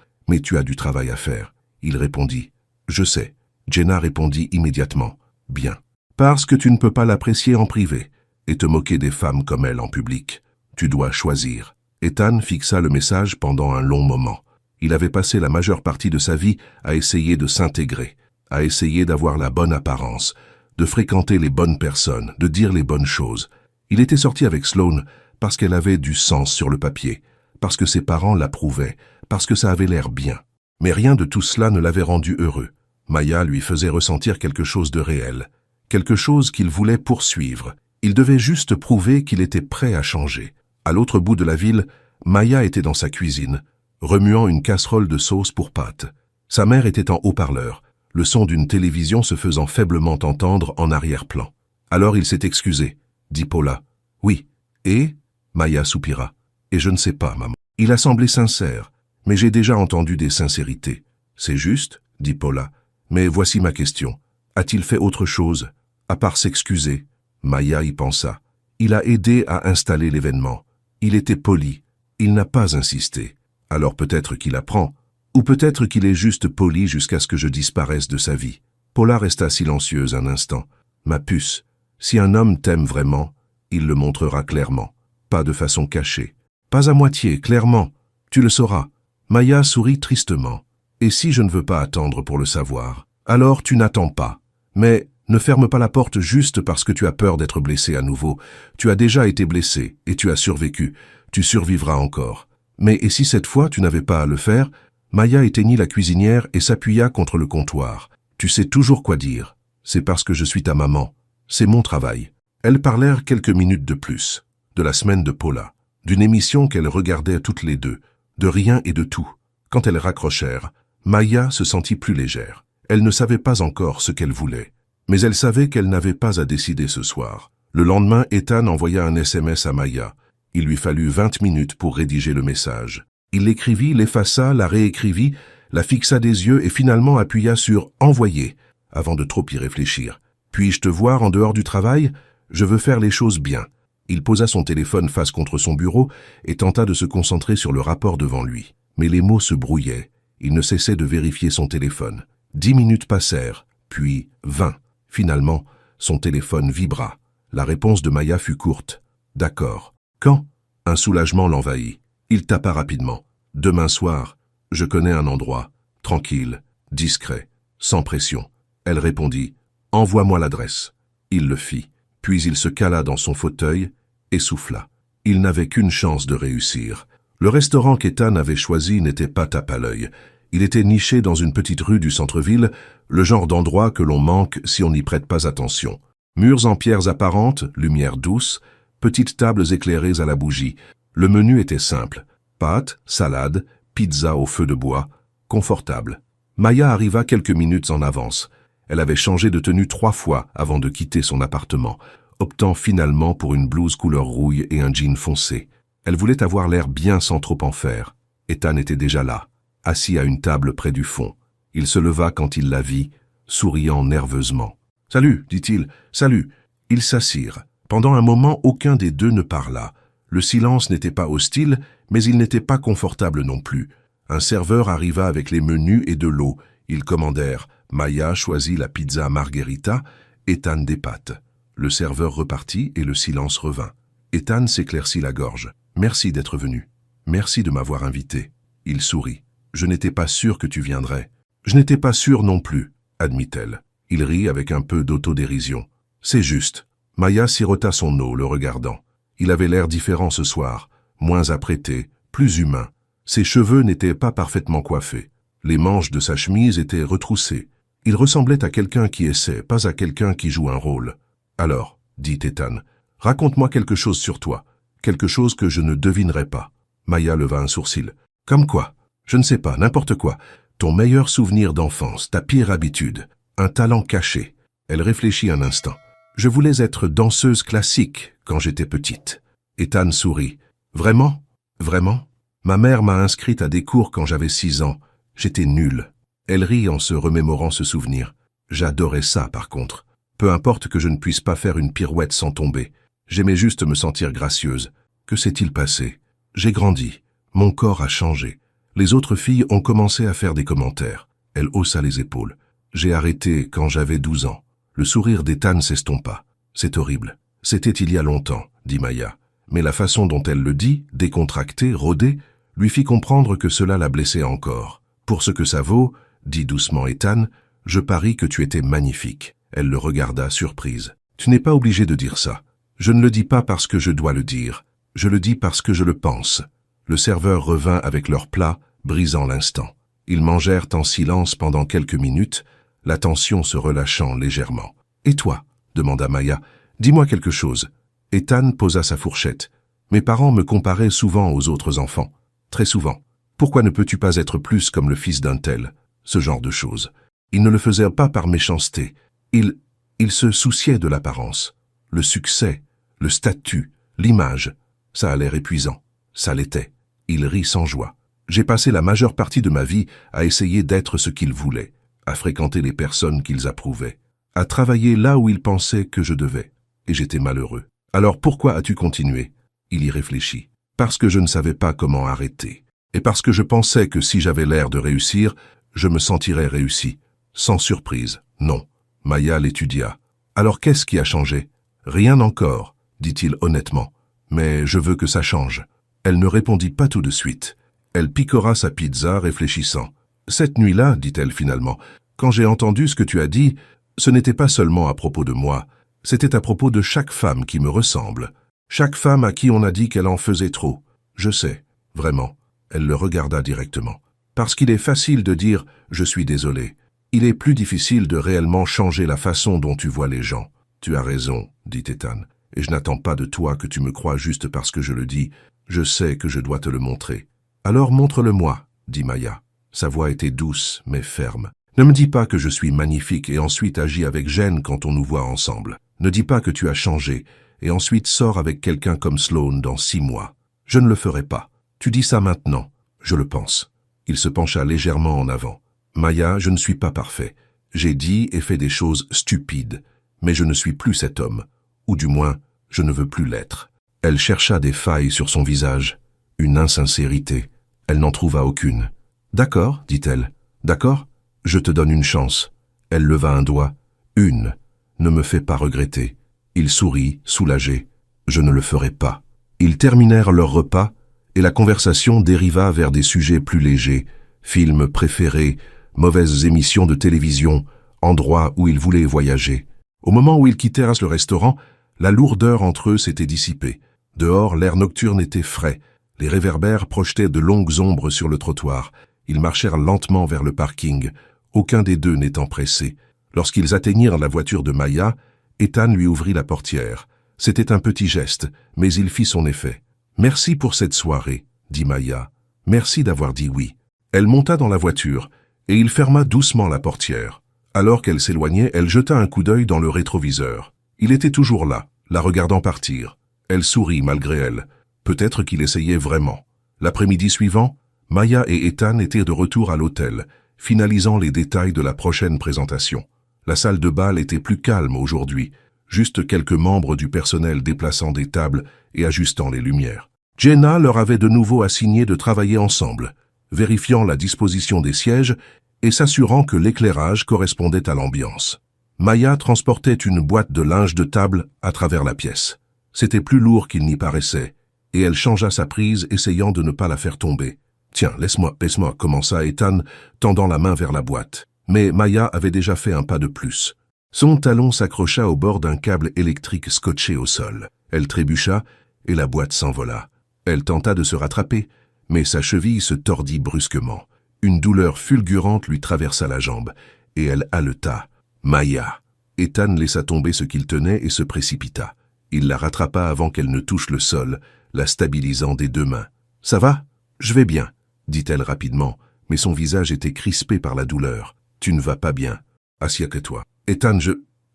mais tu as du travail à faire. Il répondit. Je sais. Jenna répondit immédiatement. Bien. Parce que tu ne peux pas l'apprécier en privé et te moquer des femmes comme elle en public. Tu dois choisir. Ethan fixa le message pendant un long moment. Il avait passé la majeure partie de sa vie à essayer de s'intégrer, à essayer d'avoir la bonne apparence, de fréquenter les bonnes personnes, de dire les bonnes choses. Il était sorti avec Sloane parce qu'elle avait du sens sur le papier, parce que ses parents l'approuvaient, parce que ça avait l'air bien. Mais rien de tout cela ne l'avait rendu heureux. Maya lui faisait ressentir quelque chose de réel, quelque chose qu'il voulait poursuivre. Il devait juste prouver qu'il était prêt à changer. À l'autre bout de la ville, Maya était dans sa cuisine, remuant une casserole de sauce pour pâtes. Sa mère était en haut-parleur, le son d'une télévision se faisant faiblement entendre en arrière-plan. Alors il s'est excusé, dit Paula. Oui. Et Maya soupira. Et je ne sais pas, maman. Il a semblé sincère, mais j'ai déjà entendu des sincérités. C'est juste, dit Paula. Mais voici ma question. A-t-il fait autre chose, à part s'excuser? Maya y pensa. Il a aidé à installer l'événement. Il était poli. Il n'a pas insisté. Alors peut-être qu'il apprend, ou peut-être qu'il est juste poli jusqu'à ce que je disparaisse de sa vie. Paula resta silencieuse un instant. Ma puce, si un homme t'aime vraiment, il le montrera clairement, pas de façon cachée. Pas à moitié, clairement. Tu le sauras. Maya sourit tristement. Et si je ne veux pas attendre pour le savoir? Alors tu n'attends pas. Mais ne ferme pas la porte juste parce que tu as peur d'être blessé à nouveau. Tu as déjà été blessé et tu as survécu. Tu survivras encore. Mais et si cette fois tu n'avais pas à le faire? Maya éteignit la cuisinière et s'appuya contre le comptoir. Tu sais toujours quoi dire. C'est parce que je suis ta maman. C'est mon travail. Elles parlèrent quelques minutes de plus. De la semaine de Paula. D'une émission qu'elles regardaient toutes les deux. De rien et de tout. Quand elles raccrochèrent, Maya se sentit plus légère. Elle ne savait pas encore ce qu'elle voulait. Mais elle savait qu'elle n'avait pas à décider ce soir. Le lendemain, Ethan envoya un SMS à Maya. Il lui fallut 20 minutes pour rédiger le message. Il l'écrivit, l'effaça, la réécrivit, la fixa des yeux et finalement appuya sur « Envoyer » avant de trop y réfléchir. « Puis-je te voir en dehors du travail? Je veux faire les choses bien. » Il posa son téléphone face contre son bureau et tenta de se concentrer sur le rapport devant lui. Mais les mots se brouillaient. Il ne cessait de vérifier son téléphone. 10 minutes passèrent, puis 20. Finalement, son téléphone vibra. La réponse de Maya fut courte. « D'accord. Quand ?» Un soulagement l'envahit. Il tapa rapidement. « Demain soir. Je connais un endroit. Tranquille, discret, sans pression. » Elle répondit. « Envoie-moi l'adresse. » Il le fit. Puis il se cala dans son fauteuil et souffla. Il n'avait qu'une chance de réussir. Le restaurant qu'Ethan avait choisi n'était pas tape à l'œil. Il était niché dans une petite rue du centre-ville, le genre d'endroit que l'on manque si on n'y prête pas attention. Murs en pierres apparentes, lumière douce, petites tables éclairées à la bougie. Le menu était simple. Pâtes, salade, pizza au feu de bois, confortable. Maya arriva quelques minutes en avance. Elle avait changé de tenue 3 fois avant de quitter son appartement, optant finalement pour une blouse couleur rouille et un jean foncé. Elle voulait avoir l'air bien sans trop en faire. Ethan était déjà là, assis à une table près du fond. Il se leva quand il la vit, souriant nerveusement. « Salut, dit-il, salut !» Ils s'assirent. Pendant un moment, aucun des deux ne parla. Le silence n'était pas hostile, mais il n'était pas confortable non plus. Un serveur arriva avec les menus et de l'eau. Ils commandèrent. Maya choisit la pizza margherita, Ethan des pâtes. Le serveur repartit et le silence revint. Ethan s'éclaircit la gorge. « Merci d'être venu. Merci de m'avoir invité. » Il sourit. « Je n'étais pas sûr que tu viendrais. »« Je n'étais pas sûr non plus, » admit-elle. Il rit avec un peu d'autodérision. « C'est juste. » Maya sirota son eau, le regardant. Il avait l'air différent ce soir, moins apprêté, plus humain. Ses cheveux n'étaient pas parfaitement coiffés. Les manches de sa chemise étaient retroussées. Il ressemblait à quelqu'un qui essaie, pas à quelqu'un qui joue un rôle. « Alors, dit Ethan, raconte-moi quelque chose sur toi, quelque chose que je ne devinerai pas. » Maya leva un sourcil. Comme quoi? Je ne sais pas, n'importe quoi. Ton meilleur souvenir d'enfance, ta pire habitude, un talent caché. Elle réfléchit un instant. Je voulais être danseuse classique quand j'étais petite. Ethan sourit. Vraiment? Vraiment? Ma mère m'a inscrite à des cours quand j'avais 6 ans. J'étais nulle. Elle rit en se remémorant ce souvenir. J'adorais ça, par contre. Peu importe que je ne puisse pas faire une pirouette sans tomber. J'aimais juste me sentir gracieuse. Que s'est-il passé? J'ai grandi. Mon corps a changé. Les autres filles ont commencé à faire des commentaires. Elle haussa les épaules. J'ai arrêté quand j'avais 12 ans. Le sourire d'Ethan s'estompa. C'est horrible. C'était il y a longtemps, dit Maya. Mais la façon dont elle le dit, décontractée, rodée, lui fit comprendre que cela la blessait encore. Pour ce que ça vaut, dit doucement Ethan, je parie que tu étais magnifique. Elle le regarda surprise. Tu n'es pas obligé de dire ça. Je ne le dis pas parce que je dois le dire. Je le dis parce que je le pense. Le serveur revint avec leur plat, brisant l'instant. Ils mangèrent en silence pendant quelques minutes, la tension se relâchant légèrement. « Et toi ?» demanda Maya. « Dis-moi quelque chose. » Ethan posa sa fourchette. « Mes parents me comparaient souvent aux autres enfants. Très souvent. Pourquoi ne peux-tu pas être plus comme le fils d'un tel ?» Ce genre de choses. Ils ne le faisaient pas par méchanceté. Ils se souciaient de l'apparence. Le succès, le statut, l'image. Ça a l'air épuisant. Ça l'était. Il rit sans joie. J'ai passé la majeure partie de ma vie à essayer d'être ce qu'ils voulaient, à fréquenter les personnes qu'ils approuvaient, à travailler là où ils pensaient que je devais. Et j'étais malheureux. Alors pourquoi as-tu continué? Il y réfléchit. Parce que je ne savais pas comment arrêter. Et parce que je pensais que si j'avais l'air de réussir, je me sentirais réussi. Sans surprise, non. Maya l'étudia. Alors qu'est-ce qui a changé? Rien encore, dit-il honnêtement. Mais je veux que ça change. Elle ne répondit pas tout de suite. Elle piqûra sa pizza, réfléchissant. Cette nuit-là, dit-elle finalement, quand j'ai entendu ce que tu as dit, ce n'était pas seulement à propos de moi, c'était à propos de chaque femme qui me ressemble. Chaque femme à qui on a dit qu'elle en faisait trop. Je sais, vraiment. Elle le regarda directement. Parce qu'il est facile de dire « je suis désolé ». Il est plus difficile de réellement changer la façon dont tu vois les gens. Tu as raison, dit Ethan, et je n'attends pas de toi que tu me crois juste parce que je le dis. Je sais que je dois te le montrer. Alors montre-le-moi, dit Maya. Sa voix était douce, mais ferme. Ne me dis pas que je suis magnifique et ensuite agis avec gêne quand on nous voit ensemble. Ne dis pas que tu as changé et ensuite sors avec quelqu'un comme Sloane dans 6 mois. Je ne le ferai pas. Tu dis ça maintenant. Je le pense. Il se pencha légèrement en avant. Maya, je ne suis pas parfait. J'ai dit et fait des choses stupides. Mais je ne suis plus cet homme. Ou du moins, je ne veux plus l'être. Elle chercha des failles sur son visage. Une insincérité. Elle n'en trouva aucune. D'accord, dit-elle. D'accord? Je te donne une chance. Elle leva un doigt. Une. Ne me fais pas regretter. Il sourit, soulagé. Je ne le ferai pas. Ils terminèrent leur repas et la conversation dériva vers des sujets plus légers. Films préférés, mauvaises émissions de télévision, endroits où ils voulaient voyager. Au moment où ils quittèrent le restaurant, la lourdeur entre eux s'était dissipée. Dehors, l'air nocturne était frais. Les réverbères projetaient de longues ombres sur le trottoir. Ils marchèrent lentement vers le parking, aucun des deux n'étant pressé. Lorsqu'ils atteignirent la voiture de Maya, Ethan lui ouvrit la portière. C'était un petit geste, mais il fit son effet. « Merci pour cette soirée, » dit Maya. « Merci d'avoir dit oui. » Elle monta dans la voiture, et il ferma doucement la portière. Alors qu'elle s'éloignait, elle jeta un coup d'œil dans le rétroviseur. Il était toujours là, la regardant partir. Elle sourit malgré elle. Peut-être qu'il essayait vraiment. L'après-midi suivant, Maya et Ethan étaient de retour à l'hôtel, finalisant les détails de la prochaine présentation. La salle de bal était plus calme aujourd'hui, juste quelques membres du personnel déplaçant des tables et ajustant les lumières. Jenna leur avait de nouveau assigné de travailler ensemble, vérifiant la disposition des sièges et s'assurant que l'éclairage correspondait à l'ambiance. Maya transportait une boîte de linge de table à travers la pièce. C'était plus lourd qu'il n'y paraissait, et elle changea sa prise, essayant de ne pas la faire tomber. « Tiens, laisse-moi, commença Ethan, tendant la main vers la boîte. Mais Maya avait déjà fait un pas de plus. Son talon s'accrocha au bord d'un câble électrique scotché au sol. Elle trébucha, et la boîte s'envola. Elle tenta de se rattraper, mais sa cheville se tordit brusquement. Une douleur fulgurante lui traversa la jambe, et elle haleta. « Maya !» Ethan laissa tomber ce qu'il tenait et se précipita. Il la rattrapa avant qu'elle ne touche le sol, la stabilisant des 2 mains. Ça va? Je vais bien, dit-elle rapidement, mais son visage était crispé par la douleur. Tu ne vas pas bien. Assieds-toi. Ethan,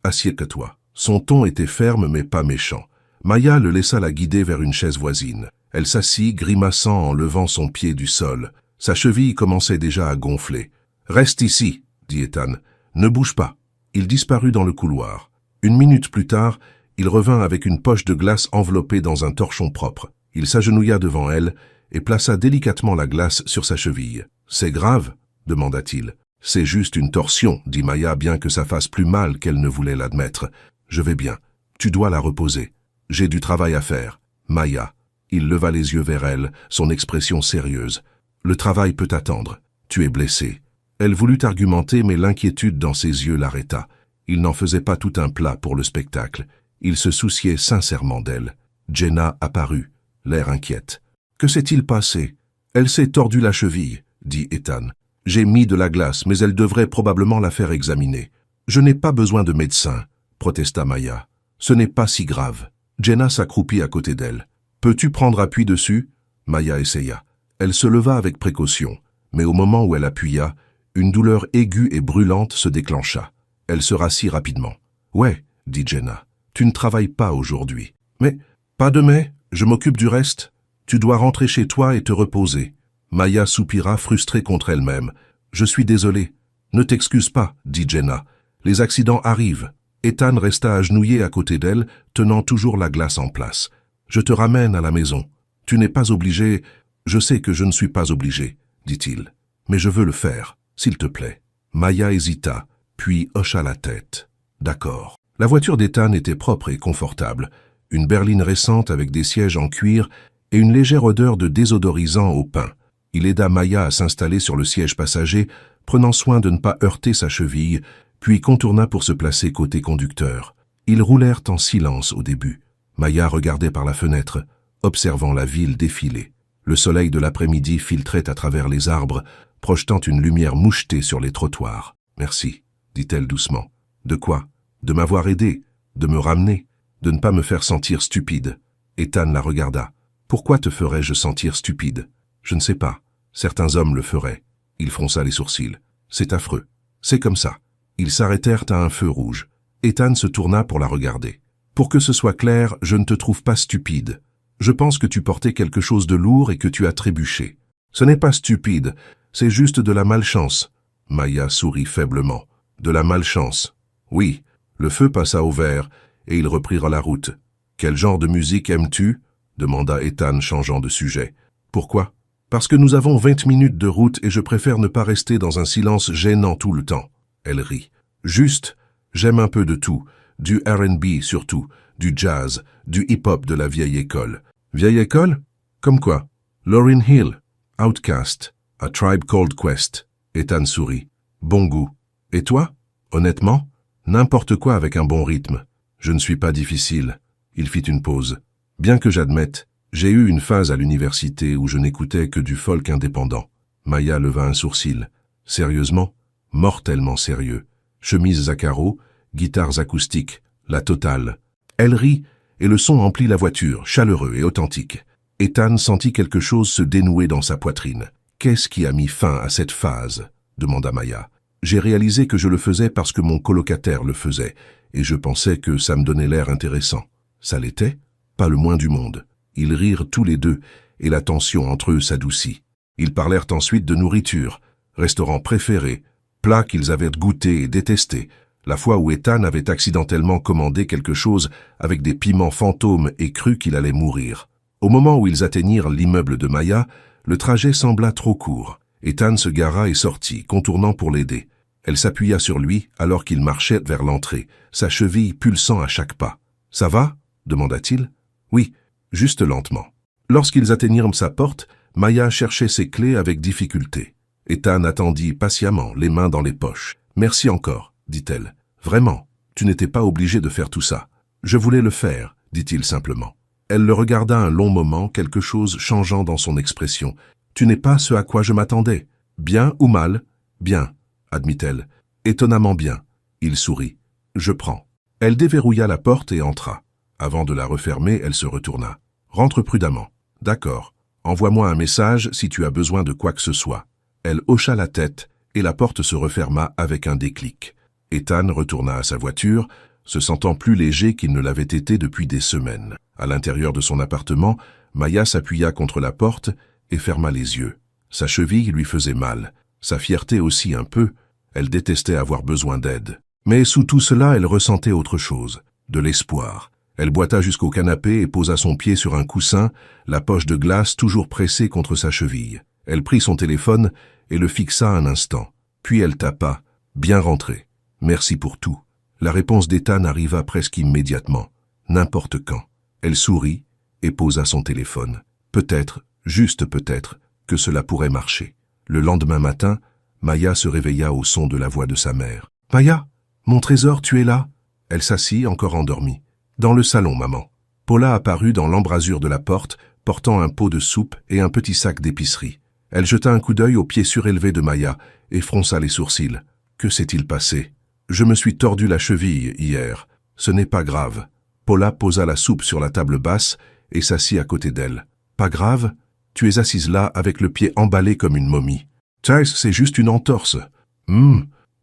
Assieds-toi. Son ton était ferme mais pas méchant. Maya le laissa la guider vers une chaise voisine. Elle s'assit, grimaçant en levant son pied du sol. Sa cheville commençait déjà à gonfler. « Reste ici, » dit Ethan. « Ne bouge pas. » Il disparut dans le couloir. Une minute plus tard, il revint avec une poche de glace enveloppée dans un torchon propre. Il s'agenouilla devant elle et plaça délicatement la glace sur sa cheville. « C'est grave ?» demanda-t-il. « C'est juste une torsion, » dit Maya, bien que ça fasse plus mal qu'elle ne voulait l'admettre. « Je vais bien. Tu dois la reposer. J'ai du travail à faire. » Maya. Il leva les yeux vers elle, son expression sérieuse. « Le travail peut attendre. Tu es blessée. » Elle voulut argumenter, mais l'inquiétude dans ses yeux l'arrêta. Il n'en faisait pas tout un plat pour le spectacle. Il se souciait sincèrement d'elle. Jenna apparut, l'air inquiète. « Que s'est-il passé ?»« Elle s'est tordue la cheville, » dit Ethan. « J'ai mis de la glace, mais elle devrait probablement la faire examiner. »« Je n'ai pas besoin de médecin, » protesta Maya. « Ce n'est pas si grave. » Jenna s'accroupit à côté d'elle. « Peux-tu prendre appui dessus ?» Maya essaya. Elle se leva avec précaution, mais au moment où elle appuya, une douleur aiguë et brûlante se déclencha. Elle se rassit rapidement. « Ouais, » dit Jenna. « Tu ne travailles pas aujourd'hui. »« Mais, pas demain, je m'occupe du reste. Tu dois rentrer chez toi et te reposer. » Maya soupira, frustrée contre elle-même. « Je suis désolée. »« Ne t'excuse pas, » dit Jenna. « Les accidents arrivent. » Ethan resta agenouillé à côté d'elle, tenant toujours la glace en place. « Je te ramène à la maison. Tu n'es pas obligé. »« Je sais que je ne suis pas obligé, » dit-il. « Mais je veux le faire, s'il te plaît. » Maya hésita, puis hocha la tête. « D'accord. » La voiture d'Ethan était propre et confortable. Une berline récente avec des sièges en cuir et une légère odeur de désodorisant au pain. Il aida Maya à s'installer sur le siège passager, prenant soin de ne pas heurter sa cheville, puis contourna pour se placer côté conducteur. Ils roulèrent en silence au début. Maya regardait par la fenêtre, observant la ville défiler. Le soleil de l'après-midi filtrait à travers les arbres, projetant une lumière mouchetée sur les trottoirs. « Merci, » dit-elle doucement. « De quoi ? De m'avoir aidé, de me ramener, de ne pas me faire sentir stupide. » Ethan la regarda. « Pourquoi te ferais-je sentir stupide ? Je ne sais pas. Certains hommes le feraient. » Il fronça les sourcils. « C'est affreux. C'est comme ça. » Ils s'arrêtèrent à un feu rouge. Ethan se tourna pour la regarder. « Pour que ce soit clair, je ne te trouve pas stupide. Je pense que tu portais quelque chose de lourd et que tu as trébuché. Ce n'est pas stupide, c'est juste de la malchance. » Maya sourit faiblement. « De la malchance. Oui. » Le feu passa au vert et ils reprirent la route. « Quel genre de musique aimes-tu » demanda Ethan, changeant de sujet. « Pourquoi ?»« Parce que nous avons 20 minutes de route et je préfère ne pas rester dans un silence gênant tout le temps. » Elle rit. « Juste, j'aime un peu de tout, du R&B surtout, du jazz, du hip-hop de la vieille école. » « Vieille école ? Comme quoi ? Lauryn Hill, Outkast, A Tribe Called Quest. » Ethan sourit. « Bon goût. Et toi ? Honnêtement ? N'importe quoi avec un bon rythme. Je ne suis pas difficile. » Il fit une pause. « Bien que j'admette, j'ai eu une phase à l'université où je n'écoutais que du folk indépendant. » Maya leva un sourcil. « Sérieusement ? Mortellement sérieux. Chemises à carreaux, guitares acoustiques, la totale. » Elle rit, et le son emplit la voiture, chaleureux et authentique. Ethan sentit quelque chose se dénouer dans sa poitrine. « Qu'est-ce qui a mis fin à cette phase ?» demanda Maya. « J'ai réalisé que je le faisais parce que mon colocataire le faisait, et je pensais que ça me donnait l'air intéressant. Ça l'était ? Pas le moins du monde. » Ils rirent tous les deux, et la tension entre eux s'adoucit. Ils parlèrent ensuite de nourriture, restaurant préféré, plats qu'ils avaient goûtés et détestés, la fois où Ethan avait accidentellement commandé quelque chose avec des piments fantômes et crut qu'il allait mourir. Au moment où ils atteignirent l'immeuble de Maya, le trajet sembla trop court. Ethan se gara et sortit, contournant pour l'aider. Elle s'appuya sur lui alors qu'il marchait vers l'entrée, sa cheville pulsant à chaque pas. « Ça va ?» demanda-t-il. « Oui, juste lentement. » Lorsqu'ils atteignirent sa porte, Maya cherchait ses clés avec difficulté. Ethan attendit patiemment, les mains dans les poches. « Merci encore. » dit-elle. « Vraiment, tu n'étais pas obligé de faire tout ça. Je voulais le faire, dit-il simplement. » Elle le regarda un long moment, quelque chose changeant dans son expression. « Tu n'es pas ce à quoi je m'attendais. Bien ou mal ? Bien, admit-elle. Étonnamment bien. » Il sourit. « Je prends. » Elle déverrouilla la porte et entra. Avant de la refermer, elle se retourna. « Rentre prudemment. »« D'accord. Envoie-moi un message si tu as besoin de quoi que ce soit. » Elle hocha la tête et la porte se referma avec un déclic. Ethan retourna à sa voiture, se sentant plus léger qu'il ne l'avait été depuis des semaines. À l'intérieur de son appartement, Maya s'appuya contre la porte et ferma les yeux. Sa cheville lui faisait mal, sa fierté aussi un peu, elle détestait avoir besoin d'aide. Mais sous tout cela, elle ressentait autre chose, de l'espoir. Elle boita jusqu'au canapé et posa son pied sur un coussin, la poche de glace toujours pressée contre sa cheville. Elle prit son téléphone et le fixa un instant. Puis elle tapa. « Bien rentré. Merci pour tout. » La réponse d'Ethan arriva presque immédiatement. N'importe quand. Elle sourit et posa son téléphone. Peut-être, juste peut-être, que cela pourrait marcher. Le lendemain matin, Maya se réveilla au son de la voix de sa mère. « Maya, mon trésor, tu es là ?» Elle s'assit, encore endormie. « Dans le salon, maman. » Paula apparut dans l'embrasure de la porte, portant un pot de soupe et un petit sac d'épicerie. Elle jeta un coup d'œil au pied surélevé de Maya et fronça les sourcils. Que s'est-il passé? Je me suis tordu la cheville hier. Ce n'est pas grave. Paula posa la soupe sur la table basse et s'assit à côté d'elle. Pas grave? Tu es assise là avec le pied emballé comme une momie. Tiens, c'est juste une entorse.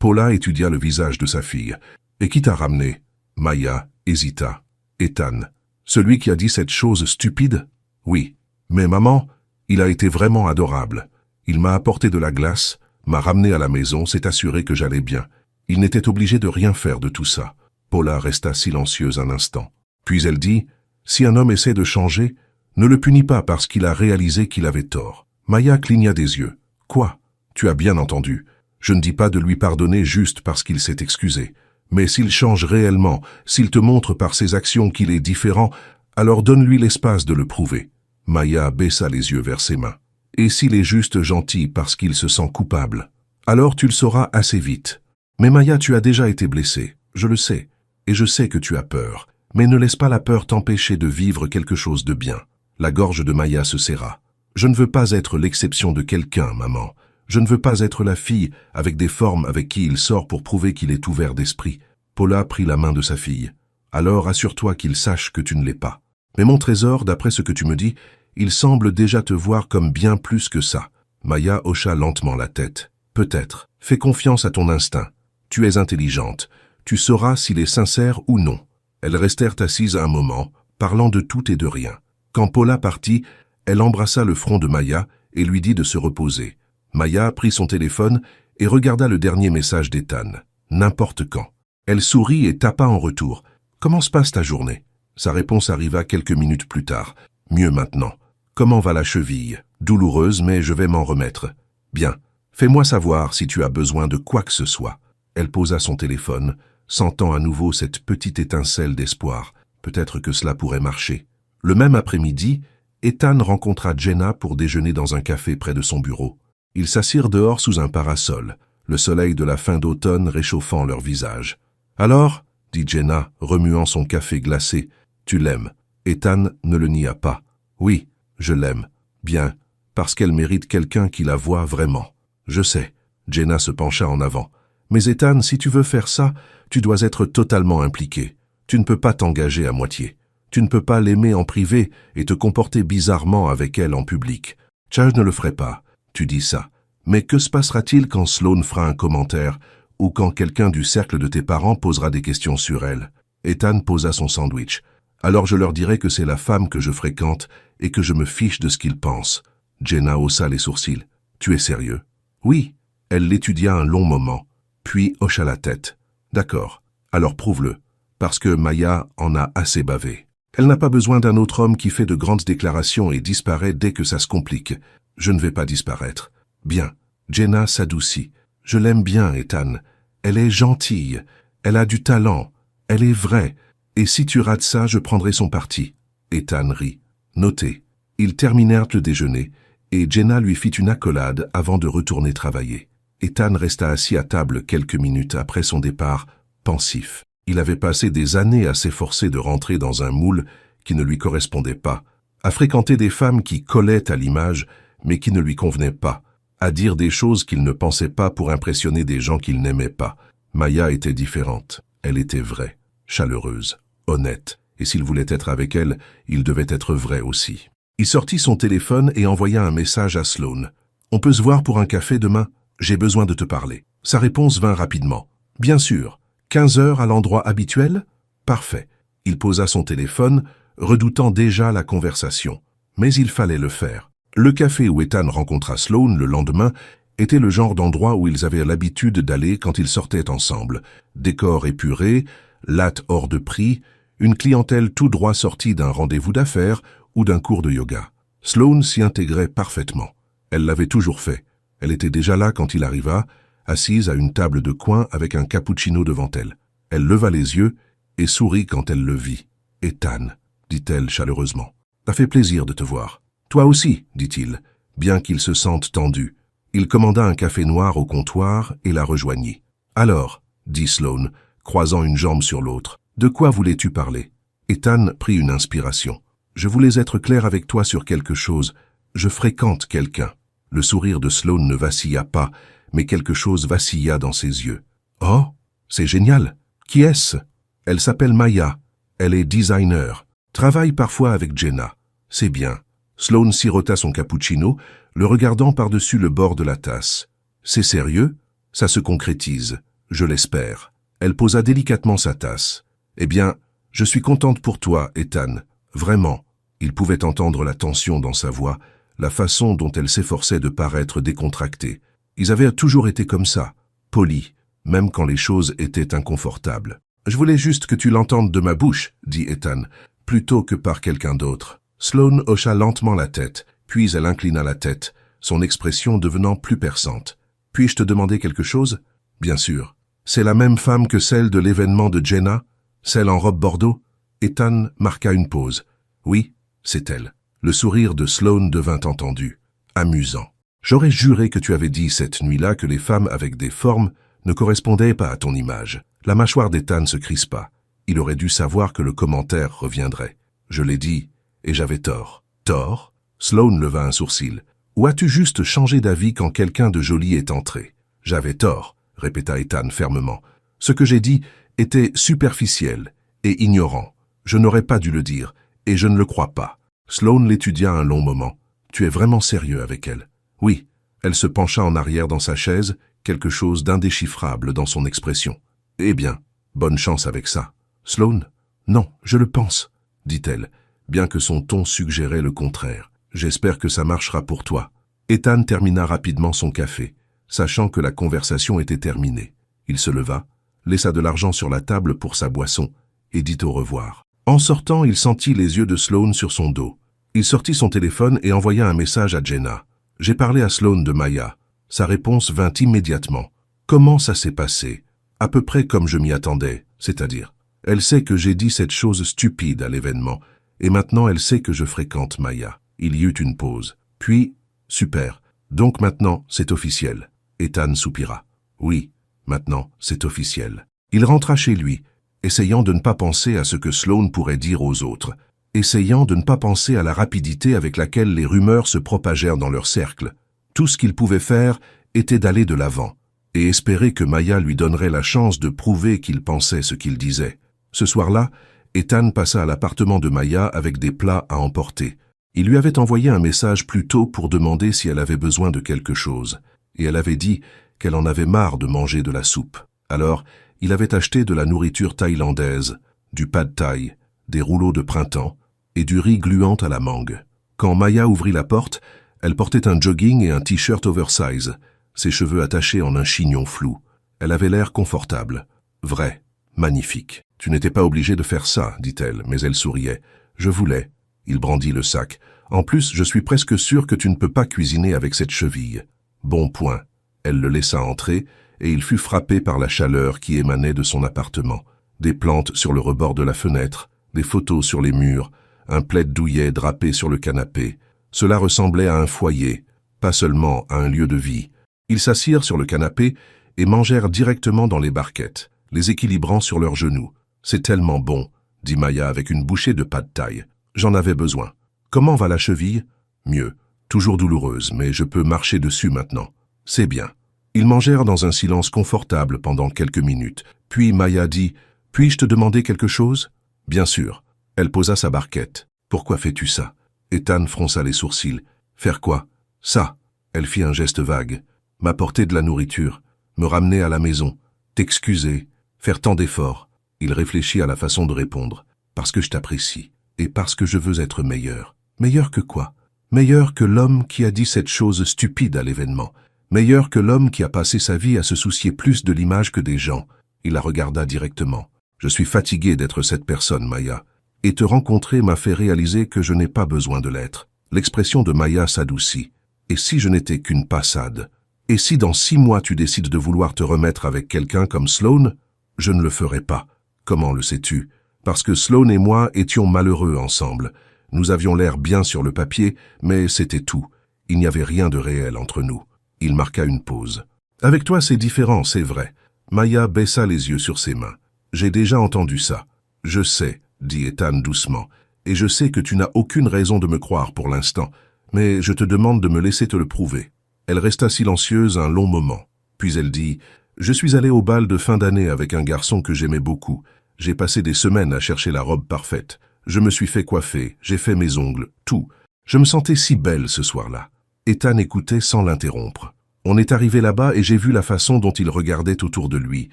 Paula étudia le visage de sa fille. Et qui t'a ramené? Maya hésita. Ethan. Celui qui a dit cette chose stupide? Oui. Mais maman, il a été vraiment adorable. Il m'a apporté de la glace, m'a ramené à la maison, s'est assuré que j'allais bien. Il n'était obligé de rien faire de tout ça. Paula resta silencieuse un instant. Puis elle dit, « Si un homme essaie de changer, ne le punis pas parce qu'il a réalisé qu'il avait tort. » Maya cligna des yeux. « Quoi? Tu as bien entendu. Je ne dis pas de lui pardonner juste parce qu'il s'est excusé. Mais s'il change réellement, s'il te montre par ses actions qu'il est différent, alors donne-lui l'espace de le prouver. » Maya baissa les yeux vers ses mains. « Et s'il est juste gentil parce qu'il se sent coupable? Alors tu le sauras assez vite. Mais Maya, tu as déjà été blessée, je le sais. Et je sais que tu as peur. Mais ne laisse pas la peur t'empêcher de vivre quelque chose de bien. » La gorge de Maya se serra. « Je ne veux pas être l'exception de quelqu'un, maman. Je ne veux pas être la fille avec des formes avec qui il sort pour prouver qu'il est ouvert d'esprit. » Paula prit la main de sa fille. « Alors assure-toi qu'il sache que tu ne l'es pas. Mais mon trésor, d'après ce que tu me dis, il semble déjà te voir comme bien plus que ça. » Maya hocha lentement la tête. « Peut-être. Fais confiance à ton instinct. Tu es intelligente. Tu sauras s'il est sincère ou non. » Elles restèrent assises un moment, parlant de tout et de rien. Quand Paula partit, elle embrassa le front de Maya et lui dit de se reposer. Maya prit son téléphone et regarda le dernier message d'Ethan. N'importe quand. Elle sourit et tapa en retour. « Comment se passe ta journée ?» Sa réponse arriva quelques minutes plus tard. « Mieux maintenant. Comment va la cheville? Douloureuse, mais je vais m'en remettre. Bien. Fais-moi savoir si tu as besoin de quoi que ce soit. » Elle posa son téléphone, sentant à nouveau cette petite étincelle d'espoir. Peut-être que cela pourrait marcher. Le même après-midi, Ethan rencontra Jenna pour déjeuner dans un café près de son bureau. Ils s'assirent dehors sous un parasol, le soleil de la fin d'automne réchauffant leur visage. « Alors ?» dit Jenna, remuant son café glacé. « Tu l'aimes ?» Ethan ne le nia pas. « Oui, je l'aime. Bien, parce qu'elle mérite quelqu'un qui la voit vraiment. » « Je sais. » Jenna se pencha en avant. « Mais Ethan, si tu veux faire ça, tu dois être totalement impliqué. Tu ne peux pas t'engager à moitié. Tu ne peux pas l'aimer en privé et te comporter bizarrement avec elle en public. Tiens, je ne le ferai pas. Tu dis ça. Mais que se passera-t-il quand Sloane fera un commentaire ou quand quelqu'un du cercle de tes parents posera des questions sur elle? » Ethan posa son sandwich. « Alors je leur dirai que c'est la femme que je fréquente et que je me fiche de ce qu'ils pensent. » Jenna haussa les sourcils. « Tu es sérieux? » « Oui. » Elle l'étudia un long moment, puis hocha la tête. « D'accord. Alors prouve-le. Parce que Maya en a assez bavé. Elle n'a pas besoin d'un autre homme qui fait de grandes déclarations et disparaît dès que ça se complique. Je ne vais pas disparaître. » Bien. Jenna s'adoucit. « Je l'aime bien, Ethan. Elle est gentille. Elle a du talent. Elle est vraie. Et si tu rates ça, je prendrai son parti. » Ethan rit. Noté. Ils terminèrent le déjeuner, et Jenna lui fit une accolade avant de retourner travailler. Ethan resta assis à table quelques minutes après son départ, pensif. Il avait passé des années à s'efforcer de rentrer dans un moule qui ne lui correspondait pas, à fréquenter des femmes qui collaient à l'image, mais qui ne lui convenaient pas, à dire des choses qu'il ne pensait pas pour impressionner des gens qu'il n'aimait pas. Maya était différente. Elle était vraie, chaleureuse, honnête, et s'il voulait être avec elle, il devait être vrai aussi. Il sortit son téléphone et envoya un message à Sloane. « On peut se voir pour un café demain? J'ai besoin de te parler. » Sa réponse vint rapidement. « Bien sûr. 15 heures à l'endroit habituel? Parfait. » Il posa son téléphone, redoutant déjà la conversation. Mais il fallait le faire. Le café où Ethan rencontra Sloane le lendemain était le genre d'endroit où ils avaient l'habitude d'aller quand ils sortaient ensemble. Décor épuré, latte hors de prix, une clientèle tout droit sortie d'un rendez-vous d'affaires ou d'un cours de yoga. Sloane s'y intégrait parfaitement. Elle l'avait toujours fait. Elle était déjà là quand il arriva, assise à une table de coin avec un cappuccino devant elle. Elle leva les yeux et sourit quand elle le vit. « Ethan », dit-elle chaleureusement, « ça fait plaisir de te voir. »« Toi aussi », dit-il, bien qu'il se sente tendu. Il commanda un café noir au comptoir et la rejoignit. « Alors », dit Sloane, croisant une jambe sur l'autre, « de quoi voulais-tu parler ?» Ethan prit une inspiration. « Je voulais être clair avec toi sur quelque chose. Je fréquente quelqu'un. » Le sourire de Sloane ne vacilla pas, mais quelque chose vacilla dans ses yeux. « Oh, c'est génial. Qui est-ce » ? « Elle s'appelle Maya. Elle est designer. Travaille parfois avec Jenna. C'est bien. » Sloane sirota son cappuccino, le regardant par-dessus le bord de la tasse. « C'est sérieux ? Ça se concrétise. Je l'espère. » Elle posa délicatement sa tasse. « Eh bien, je suis contente pour toi, Ethan. Vraiment. » Il pouvait entendre la tension dans sa voix, la façon dont elle s'efforçait de paraître décontractée. Ils avaient toujours été comme ça, polis, même quand les choses étaient inconfortables. « Je voulais juste que tu l'entendes de ma bouche, » dit Ethan, « plutôt que par quelqu'un d'autre. » Sloane hocha lentement la tête, puis elle inclina la tête, son expression devenant plus perçante. « Puis-je te demander quelque chose ?»« Bien sûr. »« C'est la même femme que celle de l'événement de Jenna? Celle en robe bordeaux ?» Ethan marqua une pause. « Oui, c'est elle. » Le sourire de Sloane devint entendu. Amusant. « J'aurais juré que tu avais dit cette nuit-là que les femmes avec des formes ne correspondaient pas à ton image. » La mâchoire d'Ethan se crispa. Il aurait dû savoir que le commentaire reviendrait. Je l'ai dit, et j'avais tort. Tort? Sloane leva un sourcil. Ou as-tu juste changé d'avis quand quelqu'un de joli est entré? J'avais tort, répéta Ethan fermement. Ce que j'ai dit était superficiel et ignorant. Je n'aurais pas dû le dire, et je ne le crois pas. Sloane l'étudia un long moment. Tu es vraiment sérieux avec elle? Oui. Elle se pencha en arrière dans sa chaise, quelque chose d'indéchiffrable dans son expression. Eh bien, bonne chance avec ça. Sloane? Non, je le pense, dit-elle, bien que son ton suggérait le contraire. J'espère que ça marchera pour toi. Ethan termina rapidement son café, sachant que la conversation était terminée. Il se leva, laissa de l'argent sur la table pour sa boisson et dit au revoir. En sortant, il sentit les yeux de Sloane sur son dos. Il sortit son téléphone et envoya un message à Jenna. J'ai parlé à Sloane de Maya. Sa réponse vint immédiatement. Comment ça s'est passé? À peu près comme je m'y attendais, c'est-à-dire. Elle sait que j'ai dit cette chose stupide à l'événement, et maintenant elle sait que je fréquente Maya. Il y eut une pause. Puis, super. Donc maintenant, c'est officiel. Ethan soupira. Oui, maintenant, c'est officiel. Il rentra chez lui, essayant de ne pas penser à ce que Sloane pourrait dire aux autres, essayant de ne pas penser à la rapidité avec laquelle les rumeurs se propagèrent dans leur cercle. Tout ce qu'il pouvait faire était d'aller de l'avant, et espérer que Maya lui donnerait la chance de prouver qu'il pensait ce qu'il disait. Ce soir-là, Ethan passa à l'appartement de Maya avec des plats à emporter. Il lui avait envoyé un message plus tôt pour demander si elle avait besoin de quelque chose, et elle avait dit qu'elle en avait marre de manger de la soupe. Alors, il avait acheté de la nourriture thaïlandaise, du pad thaï, des rouleaux de printemps et du riz gluant à la mangue. Quand Maya ouvrit la porte, elle portait un jogging et un t-shirt oversize, ses cheveux attachés en un chignon flou. Elle avait l'air confortable. Vrai, magnifique. « Tu n'étais pas obligé de faire ça, dit-elle, mais elle souriait. Je voulais. » Il brandit le sac. « En plus, je suis presque sûr que tu ne peux pas cuisiner avec cette cheville. » Bon point. Elle le laissa entrer, et il fut frappé par la chaleur qui émanait de son appartement. Des plantes sur le rebord de la fenêtre, des photos sur les murs, un plaid douillet drapé sur le canapé. Cela ressemblait à un foyer, pas seulement à un lieu de vie. Ils s'assirent sur le canapé et mangèrent directement dans les barquettes, les équilibrant sur leurs genoux. « C'est tellement bon, » dit Maya avec une bouchée de pad thaï. « J'en avais besoin. Comment va la cheville ?»« Mieux. Toujours douloureuse, mais je peux marcher dessus maintenant. »« C'est bien. » Ils mangèrent dans un silence confortable pendant quelques minutes. Puis Maya dit « Puis-je te demander quelque chose ?»« Bien sûr. » Elle posa sa barquette. « Pourquoi fais-tu ça » Ethan fronça les sourcils. Faire quoi? Ça. Elle fit un geste vague. M'apporter de la nourriture, me ramener à la maison, t'excuser, faire tant d'efforts. Il réfléchit à la façon de répondre. Parce que je t'apprécie, et parce que je veux être meilleur. Meilleur que quoi? Meilleur que l'homme qui a dit cette chose stupide à l'événement. Meilleur que l'homme qui a passé sa vie à se soucier plus de l'image que des gens. Il la regarda directement. Je suis fatigué d'être cette personne, Maya. Et te rencontrer m'a fait réaliser que je n'ai pas besoin de l'être. L'expression de Maya s'adoucit. Et si je n'étais qu'une passade? Et si dans 6 mois tu décides de vouloir te remettre avec quelqu'un comme Sloane? Je ne le ferai pas. Comment le sais-tu? Parce que Sloane et moi étions malheureux ensemble. Nous avions l'air bien sur le papier, mais c'était tout. Il n'y avait rien de réel entre nous. Il marqua une pause. Avec toi c'est différent, c'est vrai. Maya baissa les yeux sur ses mains. J'ai déjà entendu ça. Je sais, dit Ethan doucement, et je sais que tu n'as aucune raison de me croire pour l'instant, mais je te demande de me laisser te le prouver. Elle resta silencieuse un long moment. Puis elle dit, « Je suis allée au bal de fin d'année avec un garçon que j'aimais beaucoup. J'ai passé des semaines à chercher la robe parfaite. Je me suis fait coiffer, j'ai fait mes ongles, tout. Je me sentais si belle ce soir-là. » Ethan écoutait sans l'interrompre. On est arrivé là-bas et j'ai vu la façon dont il regardait autour de lui,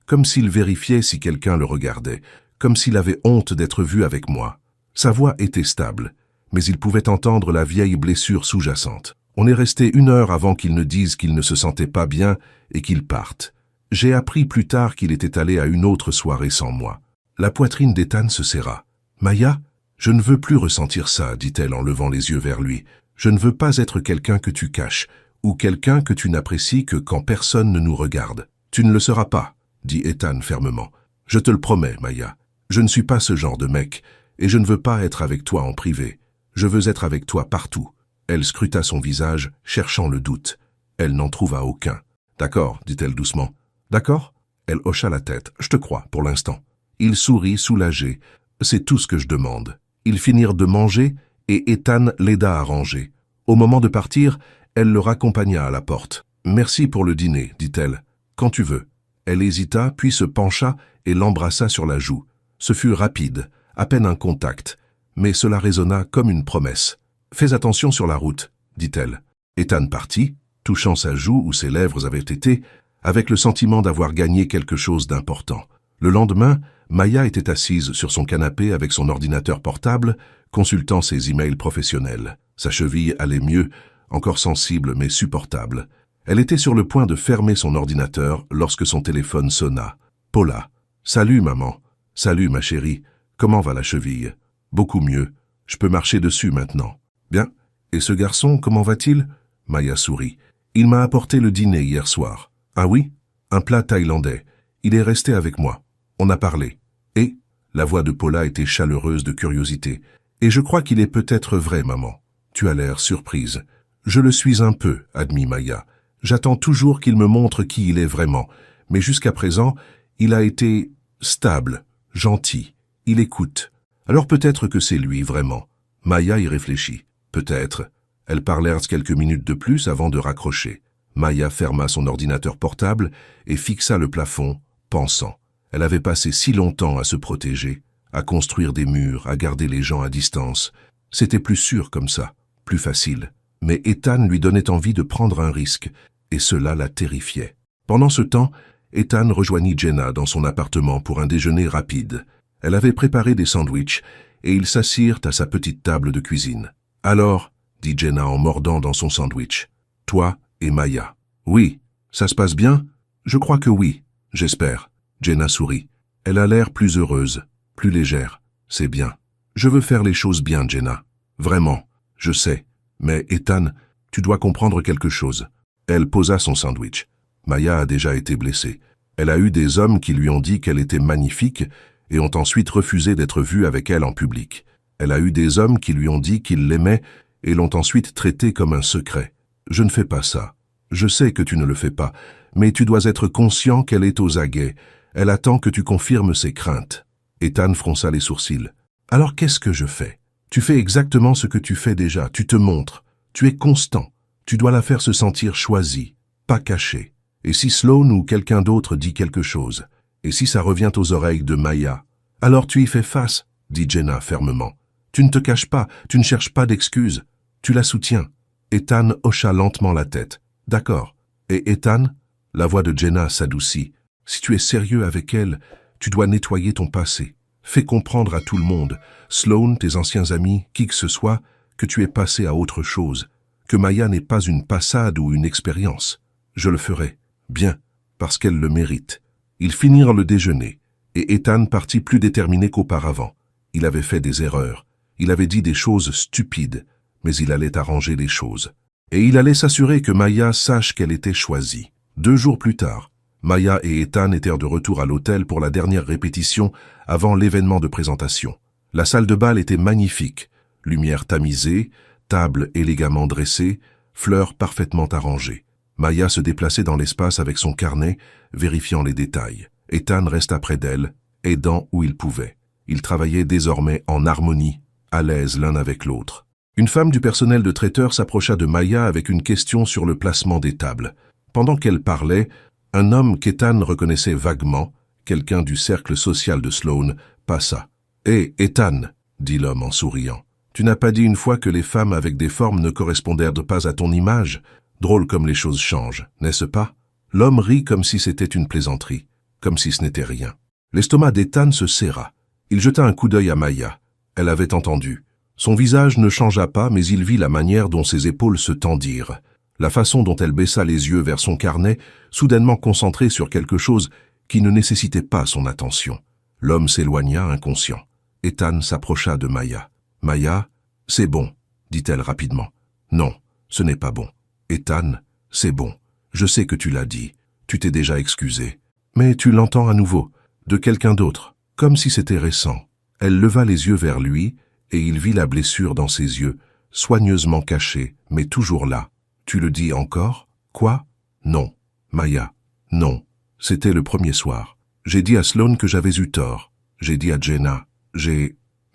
comme s'il vérifiait si quelqu'un le regardait, comme s'il avait honte d'être vu avec moi. Sa voix était stable, mais il pouvait entendre la vieille blessure sous-jacente. On est resté 1 heure avant qu'il ne dise qu'il ne se sentait pas bien et qu'il parte. J'ai appris plus tard qu'il était allé à une autre soirée sans moi. La poitrine d'Ethan se serra. « Maya, je ne veux plus ressentir ça, dit-elle en levant les yeux vers lui. Je ne veux pas être quelqu'un que tu caches, ou quelqu'un que tu n'apprécies que quand personne ne nous regarde. Tu ne le seras pas, dit Ethan fermement. Je te le promets, Maya. Je ne suis pas ce genre de mec, et je ne veux pas être avec toi en privé. Je veux être avec toi partout. Elle scruta son visage, cherchant le doute. Elle n'en trouva aucun. D'accord, dit-elle doucement. D'accord? Elle hocha la tête. Je te crois, pour l'instant. Il sourit, soulagé. C'est tout ce que je demande. Ils finirent de manger, et Ethan l'aida à ranger. Au moment de partir, elle le raccompagna à la porte. « Merci pour le dîner, dit-elle. Quand tu veux. » Elle hésita, puis se pencha et l'embrassa sur la joue. Ce fut rapide, à peine un contact, mais cela résonna comme une promesse. « Fais attention sur la route, dit-elle. » Ethan partit, touchant sa joue où ses lèvres avaient été, avec le sentiment d'avoir gagné quelque chose d'important. Le lendemain, Maya était assise sur son canapé avec son ordinateur portable, consultant ses emails professionnels. Sa cheville allait mieux, encore sensible mais supportable. Elle était sur le point de fermer son ordinateur lorsque son téléphone sonna. Paula. « Salut, maman. »« Salut, ma chérie. Comment va la cheville ?»« Beaucoup mieux. Je peux marcher dessus maintenant. »« Bien. Et ce garçon, comment va-t-il » Maya sourit. « Il m'a apporté le dîner hier soir. »« Ah oui ?»« Un plat thaïlandais. Il est resté avec moi. On a parlé. »« Et ?» La voix de Paula était chaleureuse de curiosité. « Et je crois qu'il est peut-être vrai, maman. Tu as l'air surprise. »« Je le suis un peu, » admit Maya. « J'attends toujours qu'il me montre qui il est vraiment. Mais jusqu'à présent, il a été stable, gentil. Il écoute. Alors peut-être que c'est lui, vraiment. » Maya y réfléchit. Peut-être. Elles parlèrent quelques minutes de plus avant de raccrocher. Maya ferma son ordinateur portable et fixa le plafond, pensant. Elle avait passé si longtemps à se protéger, à construire des murs, à garder les gens à distance. C'était plus sûr comme ça, plus facile. Mais Ethan lui donnait envie de prendre un risque, et cela la terrifiait. Pendant ce temps, Ethan rejoignit Jenna dans son appartement pour un déjeuner rapide. Elle avait préparé des sandwichs, et ils s'assirent à sa petite table de cuisine. « Alors » dit Jenna en mordant dans son sandwich. « Toi et Maya. »« Oui. Ça se passe bien ?»« Je crois que oui. J'espère. » Jenna sourit. Elle a l'air plus heureuse, plus légère. C'est bien. Je veux faire les choses bien, Jenna. Vraiment. Je sais. Mais, Ethan, tu dois comprendre quelque chose. Elle posa son sandwich. Maya a déjà été blessée. Elle a eu des hommes qui lui ont dit qu'elle était magnifique et ont ensuite refusé d'être vue avec elle en public. Elle a eu des hommes qui lui ont dit qu'ils l'aimaient et l'ont ensuite traitée comme un secret. Je ne fais pas ça. Je sais que tu ne le fais pas, mais tu dois être conscient qu'elle est aux aguets. Elle attend que tu confirmes ses craintes. Ethan fronça les sourcils. Alors qu'est-ce que je fais? Tu fais exactement ce que tu fais déjà. Tu te montres. Tu es constant. Tu dois la faire se sentir choisie, pas cachée. Et si Sloane ou quelqu'un d'autre dit quelque chose? Et si ça revient aux oreilles de Maya? Alors tu y fais face, dit Jenna fermement. Tu ne te caches pas, tu ne cherches pas d'excuses. Tu la soutiens. Ethan hocha lentement la tête. D'accord. Et Ethan? La voix de Jenna s'adoucit. Si tu es sérieux avec elle, tu dois nettoyer ton passé. Fais comprendre à tout le monde, Sloane, tes anciens amis, qui que ce soit, que tu es passé à autre chose, que Maya n'est pas une passade ou une expérience. Je le ferai. Bien, parce qu'elle le mérite. Ils finirent le déjeuner, et Ethan partit plus déterminé qu'auparavant. Il avait fait des erreurs, il avait dit des choses stupides, mais il allait arranger les choses. Et il allait s'assurer que Maya sache qu'elle était choisie. 2 jours plus tard, Maya et Ethan étaient de retour à l'hôtel pour la dernière répétition avant l'événement de présentation. La salle de bal était magnifique, lumière tamisée, table élégamment dressée, fleurs parfaitement arrangées. Maya se déplaçait dans l'espace avec son carnet, vérifiant les détails. Ethan resta près d'elle, aidant où il pouvait. Ils travaillaient désormais en harmonie, à l'aise l'un avec l'autre. Une femme du personnel de traiteur s'approcha de Maya avec une question sur le placement des tables. Pendant qu'elle parlait, un homme qu'Ethan reconnaissait vaguement, quelqu'un du cercle social de Sloane, passa. « Hé, Ethan !» dit l'homme en souriant. « Tu n'as pas dit une fois que les femmes avec des formes ne correspondaient pas à ton image? Drôle comme les choses changent, n'est-ce pas ?» L'homme rit comme si c'était une plaisanterie, comme si ce n'était rien. L'estomac d'Ethan se serra. Il jeta un coup d'œil à Maya. Elle avait entendu. Son visage ne changea pas, mais il vit la manière dont ses épaules se tendirent, la façon dont elle baissa les yeux vers son carnet, soudainement concentrée sur quelque chose qui ne nécessitait pas son attention. L'homme s'éloigna inconscient. Ethan s'approcha de Maya. « Maya, c'est bon, dit-elle rapidement. « Non, ce n'est pas bon. Ethan, c'est bon. Je sais que tu l'as dit. Tu t'es déjà excusé. Mais tu l'entends à nouveau, de quelqu'un d'autre, comme si c'était récent. » Elle leva les yeux vers lui, et il vit la blessure dans ses yeux, soigneusement cachée, mais toujours là. « Tu le dis encore? Quoi? Non. Maya, non. C'était le premier soir. J'ai dit à Sloane que j'avais eu tort. J'ai dit à Jenna.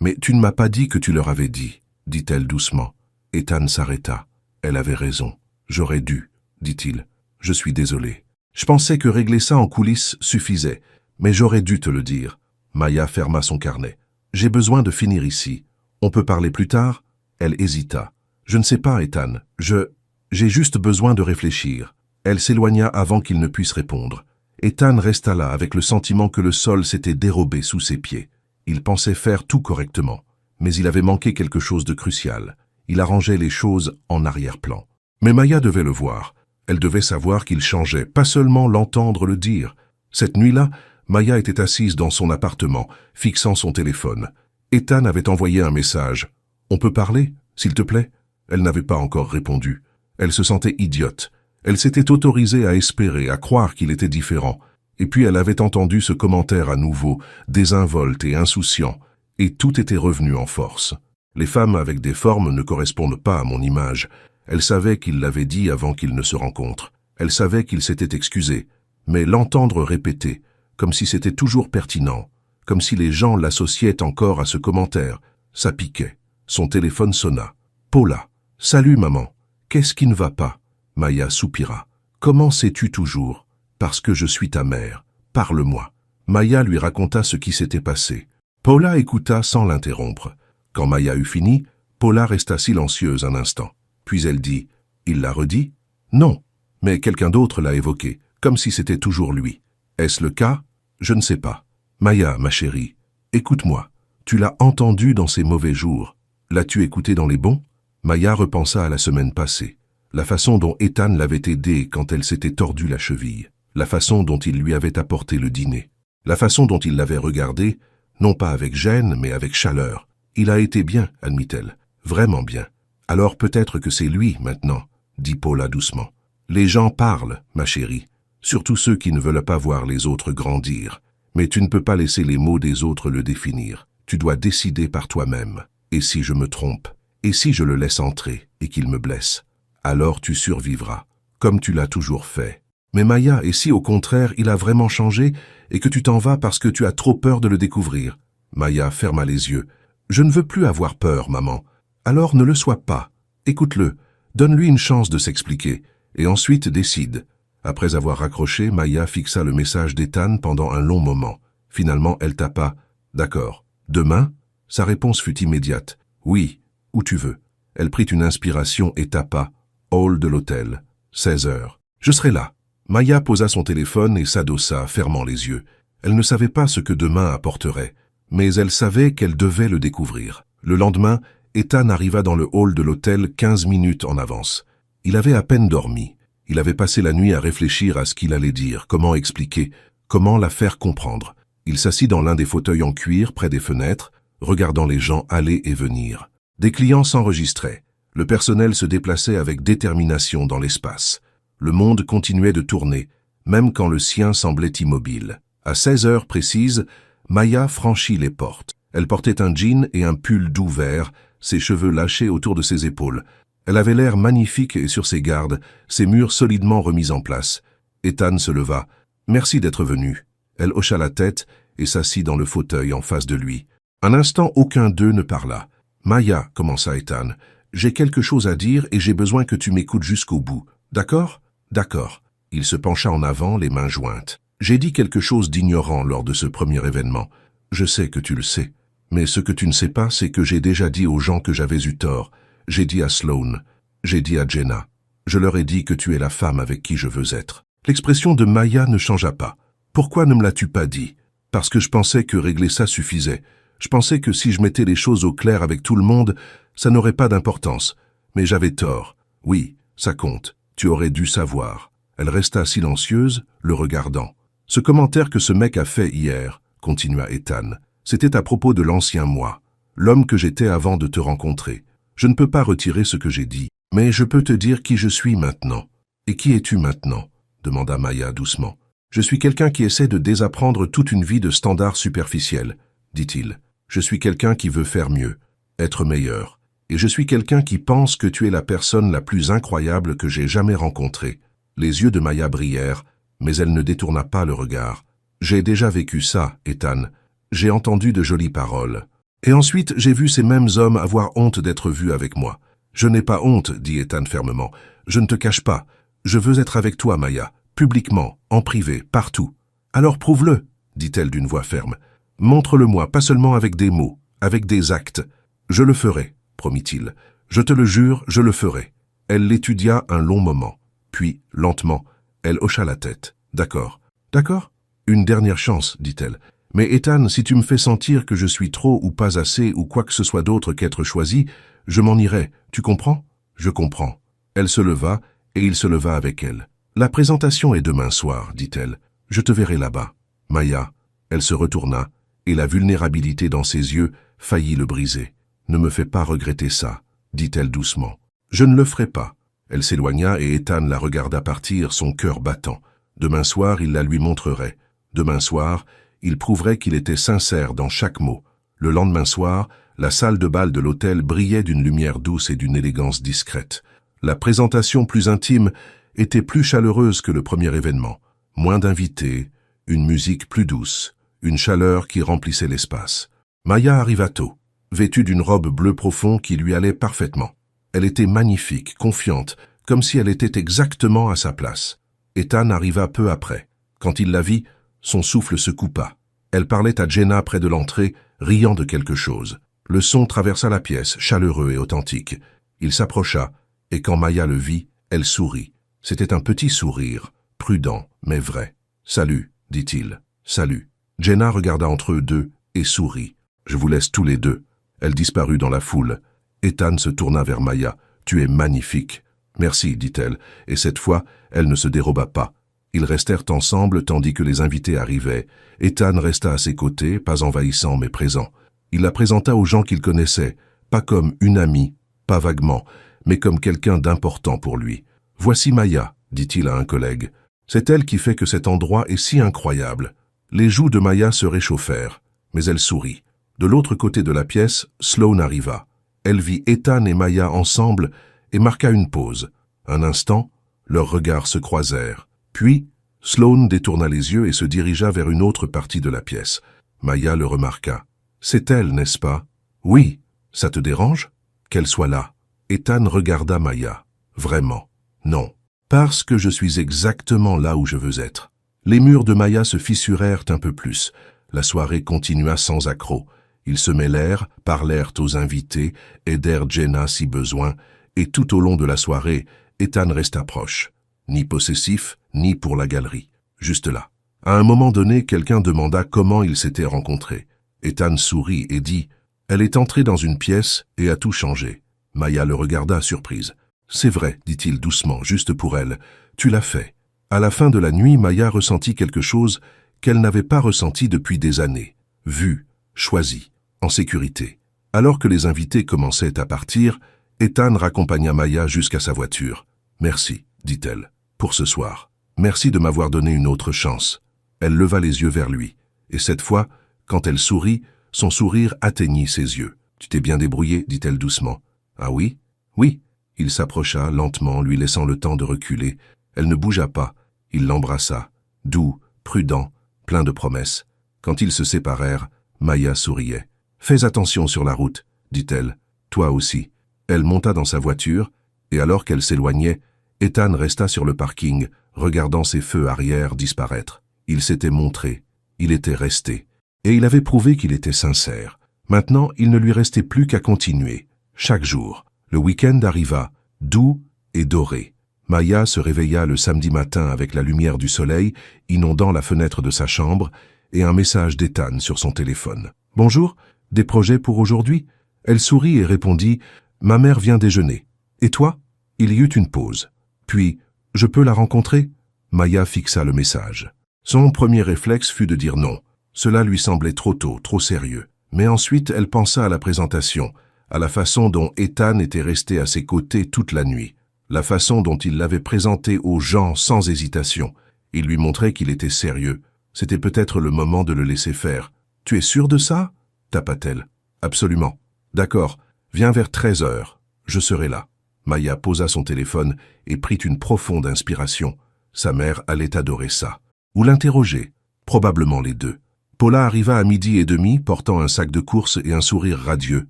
Mais tu ne m'as pas dit que tu leur avais dit, dit-elle doucement. Ethan s'arrêta. Elle avait raison. J'aurais dû, dit-il. Je suis désolé. Je pensais que régler ça en coulisses suffisait, mais j'aurais dû te le dire. Maya ferma son carnet. J'ai besoin de finir ici. On peut parler plus tard? Elle hésita. Je ne sais pas, Ethan. J'ai juste besoin de réfléchir. Elle s'éloigna avant qu'il ne puisse répondre. Ethan resta là avec le sentiment que le sol s'était dérobé sous ses pieds. Il pensait faire tout correctement, mais il avait manqué quelque chose de crucial. Il arrangeait les choses en arrière-plan. Mais Maya devait le voir. Elle devait savoir qu'il changeait, pas seulement l'entendre le dire. Cette nuit-là, Maya était assise dans son appartement, fixant son téléphone. Ethan avait envoyé un message. « On peut parler, s'il te plaît ?» Elle n'avait pas encore répondu. Elle se sentait idiote. Elle s'était autorisée à espérer, à croire qu'il était différent. Et puis elle avait entendu ce commentaire à nouveau, désinvolte et insouciant, et tout était revenu en force. Les femmes avec des formes ne correspondent pas à mon image. Elle savait qu'il l'avait dit avant qu'ils ne se rencontrent. Elle savait qu'il s'était excusé. Mais l'entendre répéter, comme si c'était toujours pertinent, comme si les gens l'associaient encore à ce commentaire, ça piquait. Son téléphone sonna. « Paula. Salut maman. Qu'est-ce qui ne va pas ?» Maya soupira. « Comment sais-tu toujours ? Parce que je suis ta mère. Parle-moi. » Maya lui raconta ce qui s'était passé. Paula écouta sans l'interrompre. Quand Maya eut fini, Paula resta silencieuse un instant. Puis elle dit « Il l'a redit ?»« Non, mais quelqu'un d'autre l'a évoqué, comme si c'était toujours lui. Est-ce le cas ? Je ne sais pas. Maya, ma chérie, écoute-moi. Tu l'as entendu dans ces mauvais jours. L'as-tu écouté dans les bons ?» Maya repensa à la semaine passée. La façon dont Ethan l'avait aidée quand elle s'était tordue la cheville. La façon dont il lui avait apporté le dîner. La façon dont il l'avait regardée, non pas avec gêne, mais avec chaleur. Il a été bien, admit-elle. Vraiment bien. Alors peut-être que c'est lui, maintenant, dit Paula doucement. Les gens parlent, ma chérie. Surtout ceux qui ne veulent pas voir les autres grandir. Mais tu ne peux pas laisser les mots des autres le définir. Tu dois décider par toi-même. Et si je me trompe? Et si je le laisse entrer et qu'il me blesse? Alors tu survivras, comme tu l'as toujours fait. Mais Maya, et si au contraire il a vraiment changé et que tu t'en vas parce que tu as trop peur de le découvrir? Maya ferma les yeux. Je ne veux plus avoir peur, maman. Alors ne le sois pas. Écoute-le, donne-lui une chance de s'expliquer, et ensuite décide. Après avoir raccroché, Maya fixa le message d'Ethan pendant un long moment. Finalement, elle tapa. D'accord. Demain? Sa réponse fut immédiate. Oui, où tu veux. Elle prit une inspiration et tapa. Hall de l'hôtel. 16 heures. Je serai là. Maya posa son téléphone et s'adossa, fermant les yeux. Elle ne savait pas ce que demain apporterait, mais elle savait qu'elle devait le découvrir. Le lendemain, Ethan arriva dans le hall de l'hôtel 15 minutes en avance. Il avait à peine dormi. Il avait passé la nuit à réfléchir à ce qu'il allait dire, comment expliquer, comment la faire comprendre. Il s'assit dans l'un des fauteuils en cuir près des fenêtres, regardant les gens aller et venir. Des clients s'enregistraient. Le personnel se déplaçait avec détermination dans l'espace. Le monde continuait de tourner, même quand le sien semblait immobile. À 16 heures précises, Maya franchit les portes. Elle portait un jean et un pull doux vert, ses cheveux lâchés autour de ses épaules. Elle avait l'air magnifique et sur ses gardes, ses murs solidement remis en place. Ethan se leva. « Merci d'être venu. » Elle hocha la tête et s'assit dans le fauteuil en face de lui. Un instant, aucun d'eux ne parla. « Maya, » commença Ethan, « j'ai quelque chose à dire et j'ai besoin que tu m'écoutes jusqu'au bout. D'accord ? D'accord. » Il se pencha en avant, les mains jointes. « J'ai dit quelque chose d'ignorant lors de ce premier événement. Je sais que tu le sais. Mais ce que tu ne sais pas, c'est que j'ai déjà dit aux gens que j'avais eu tort. J'ai dit à Sloane. J'ai dit à Jenna. Je leur ai dit que tu es la femme avec qui je veux être. » L'expression de Maya ne changea pas. « Pourquoi ne me l'as-tu pas dit ? Parce que je pensais que régler ça suffisait. Je pensais que si je mettais les choses au clair avec tout le monde, ça n'aurait pas d'importance. Mais j'avais tort. Oui, ça compte. Tu aurais dû savoir. » Elle resta silencieuse, le regardant. « Ce commentaire que ce mec a fait hier, » continua Ethan, « c'était à propos de l'ancien moi, l'homme que j'étais avant de te rencontrer. Je ne peux pas retirer ce que j'ai dit, mais je peux te dire qui je suis maintenant. »« Et qui es-tu maintenant ?» demanda Maya doucement. « Je suis quelqu'un qui essaie de désapprendre toute une vie de standards superficiels, dit-il. Je suis quelqu'un qui veut faire mieux, être meilleur. Et je suis quelqu'un qui pense que tu es la personne la plus incroyable que j'ai jamais rencontrée. » Les yeux de Maya brillèrent, mais elle ne détourna pas le regard. « J'ai déjà vécu ça, Ethan. J'ai entendu de jolies paroles. Et ensuite, j'ai vu ces mêmes hommes avoir honte d'être vus avec moi. Je n'ai pas honte, dit Ethan fermement. Je ne te cache pas. Je veux être avec toi, Maya, publiquement, en privé, partout. Alors prouve-le, dit-elle d'une voix ferme. Montre-le-moi, pas seulement avec des mots, avec des actes. Je le ferai, promit-il. Je te le jure, je le ferai. Elle l'étudia un long moment. Puis, lentement, elle hocha la tête. « D'accord. D'accord ? Une dernière chance, dit-elle. Mais Ethan, si tu me fais sentir que je suis trop ou pas assez ou quoi que ce soit d'autre qu'être choisi, je m'en irai. Tu comprends ? Je comprends. » Elle se leva et il se leva avec elle. « La présentation est demain soir, dit-elle. Je te verrai là-bas. » Maya, elle se retourna et la vulnérabilité dans ses yeux faillit le briser. « Ne me fais pas regretter ça, dit-elle doucement. Je ne le ferai pas. » Elle s'éloigna et Ethan la regarda partir, son cœur battant. Demain soir, il la lui montrerait. Demain soir, il prouverait qu'il était sincère dans chaque mot. Le lendemain soir, la salle de bal de l'hôtel brillait d'une lumière douce et d'une élégance discrète. La présentation plus intime était plus chaleureuse que le premier événement. Moins d'invités, une musique plus douce, une chaleur qui remplissait l'espace. Maya arriva tôt, vêtue d'une robe bleu profond qui lui allait parfaitement. Elle était magnifique, confiante, comme si elle était exactement à sa place. Ethan arriva peu après. Quand il la vit, son souffle se coupa. Elle parlait à Jenna près de l'entrée, riant de quelque chose. Le son traversa la pièce, chaleureux et authentique. Il s'approcha, et quand Maya le vit, elle sourit. C'était un petit sourire, prudent, mais vrai. « Salut, dit-il. Salut. » Jenna regarda entre eux deux et sourit. « Je vous laisse tous les deux. » Elle disparut dans la foule. Ethan se tourna vers Maya. « Tu es magnifique. »« Merci, dit-elle, et cette fois, elle ne se déroba pas. Ils restèrent ensemble tandis que les invités arrivaient. Ethan resta à ses côtés, pas envahissant mais présent. Il la présenta aux gens qu'il connaissait, pas comme une amie, pas vaguement, mais comme quelqu'un d'important pour lui. « Voici Maya, » dit-il à un collègue. « C'est elle qui fait que cet endroit est si incroyable. » Les joues de Maya se réchauffèrent, mais elle sourit. De l'autre côté de la pièce, Sloane arriva. Elle vit Ethan et Maya ensemble et marqua une pause. Un instant, leurs regards se croisèrent. Puis, Sloane détourna les yeux et se dirigea vers une autre partie de la pièce. Maya le remarqua. « C'est elle, n'est-ce pas ?»« Oui. Ça te dérange ? Qu'elle soit là. » Ethan regarda Maya. « Vraiment. Non. Parce que je suis exactement là où je veux être. » Les murs de Maya se fissurèrent un peu plus. La soirée continua sans accroc. Ils se mêlèrent, parlèrent aux invités, aidèrent Jenna si besoin, et tout au long de la soirée, Ethan resta proche. Ni possessif, ni pour la galerie. Juste là. À un moment donné, quelqu'un demanda comment ils s'étaient rencontrés. Ethan sourit et dit « Elle est entrée dans une pièce et a tout changé. » Maya le regarda surprise. « C'est vrai, dit-il doucement, juste pour elle. Tu l'as fait. » À la fin de la nuit, Maya ressentit quelque chose qu'elle n'avait pas ressenti depuis des années. Vue, choisie, en sécurité. Alors que les invités commençaient à partir, Ethan raccompagna Maya jusqu'à sa voiture. « Merci, dit-elle, pour ce soir. Merci de m'avoir donné une autre chance. » Elle leva les yeux vers lui, et cette fois, quand elle sourit, son sourire atteignit ses yeux. « Tu t'es bien débrouillé, dit-elle doucement. « Ah oui? » « Oui. » Il s'approcha lentement, lui laissant le temps de reculer. Elle ne bougea pas. Il l'embrassa, doux, prudent, plein de promesses. Quand ils se séparèrent, Maya souriait. « Fais attention sur la route, dit-elle. Toi aussi. » Elle monta dans sa voiture, et alors qu'elle s'éloignait, Ethan resta sur le parking, regardant ses feux arrière disparaître. Il s'était montré, il était resté, et il avait prouvé qu'il était sincère. Maintenant, il ne lui restait plus qu'à continuer. Chaque jour, le week-end arriva, doux et doré. Maya se réveilla le samedi matin avec la lumière du soleil inondant la fenêtre de sa chambre et un message d'Ethan sur son téléphone. « Bonjour, des projets pour aujourd'hui ?» Elle sourit et répondit « Ma mère vient déjeuner. Et toi ?» Il y eut une pause. Puis « Je peux la rencontrer ?» Maya fixa le message. Son premier réflexe fut de dire non. Cela lui semblait trop tôt, trop sérieux. Mais ensuite, elle pensa à la présentation, à la façon dont Ethan était resté à ses côtés toute la nuit, la façon dont il l'avait présenté aux gens sans hésitation. Il lui montrait qu'il était sérieux. C'était peut-être le moment de le laisser faire. « Tu es sûr de ça ?» tapa-t-elle. « Absolument. »« D'accord. Viens vers 13h. Je serai là. » Maya posa son téléphone et prit une profonde inspiration. Sa mère allait adorer ça. Ou l'interroger. Probablement les deux. Paula arriva à 12h30 portant un sac de courses et un sourire radieux.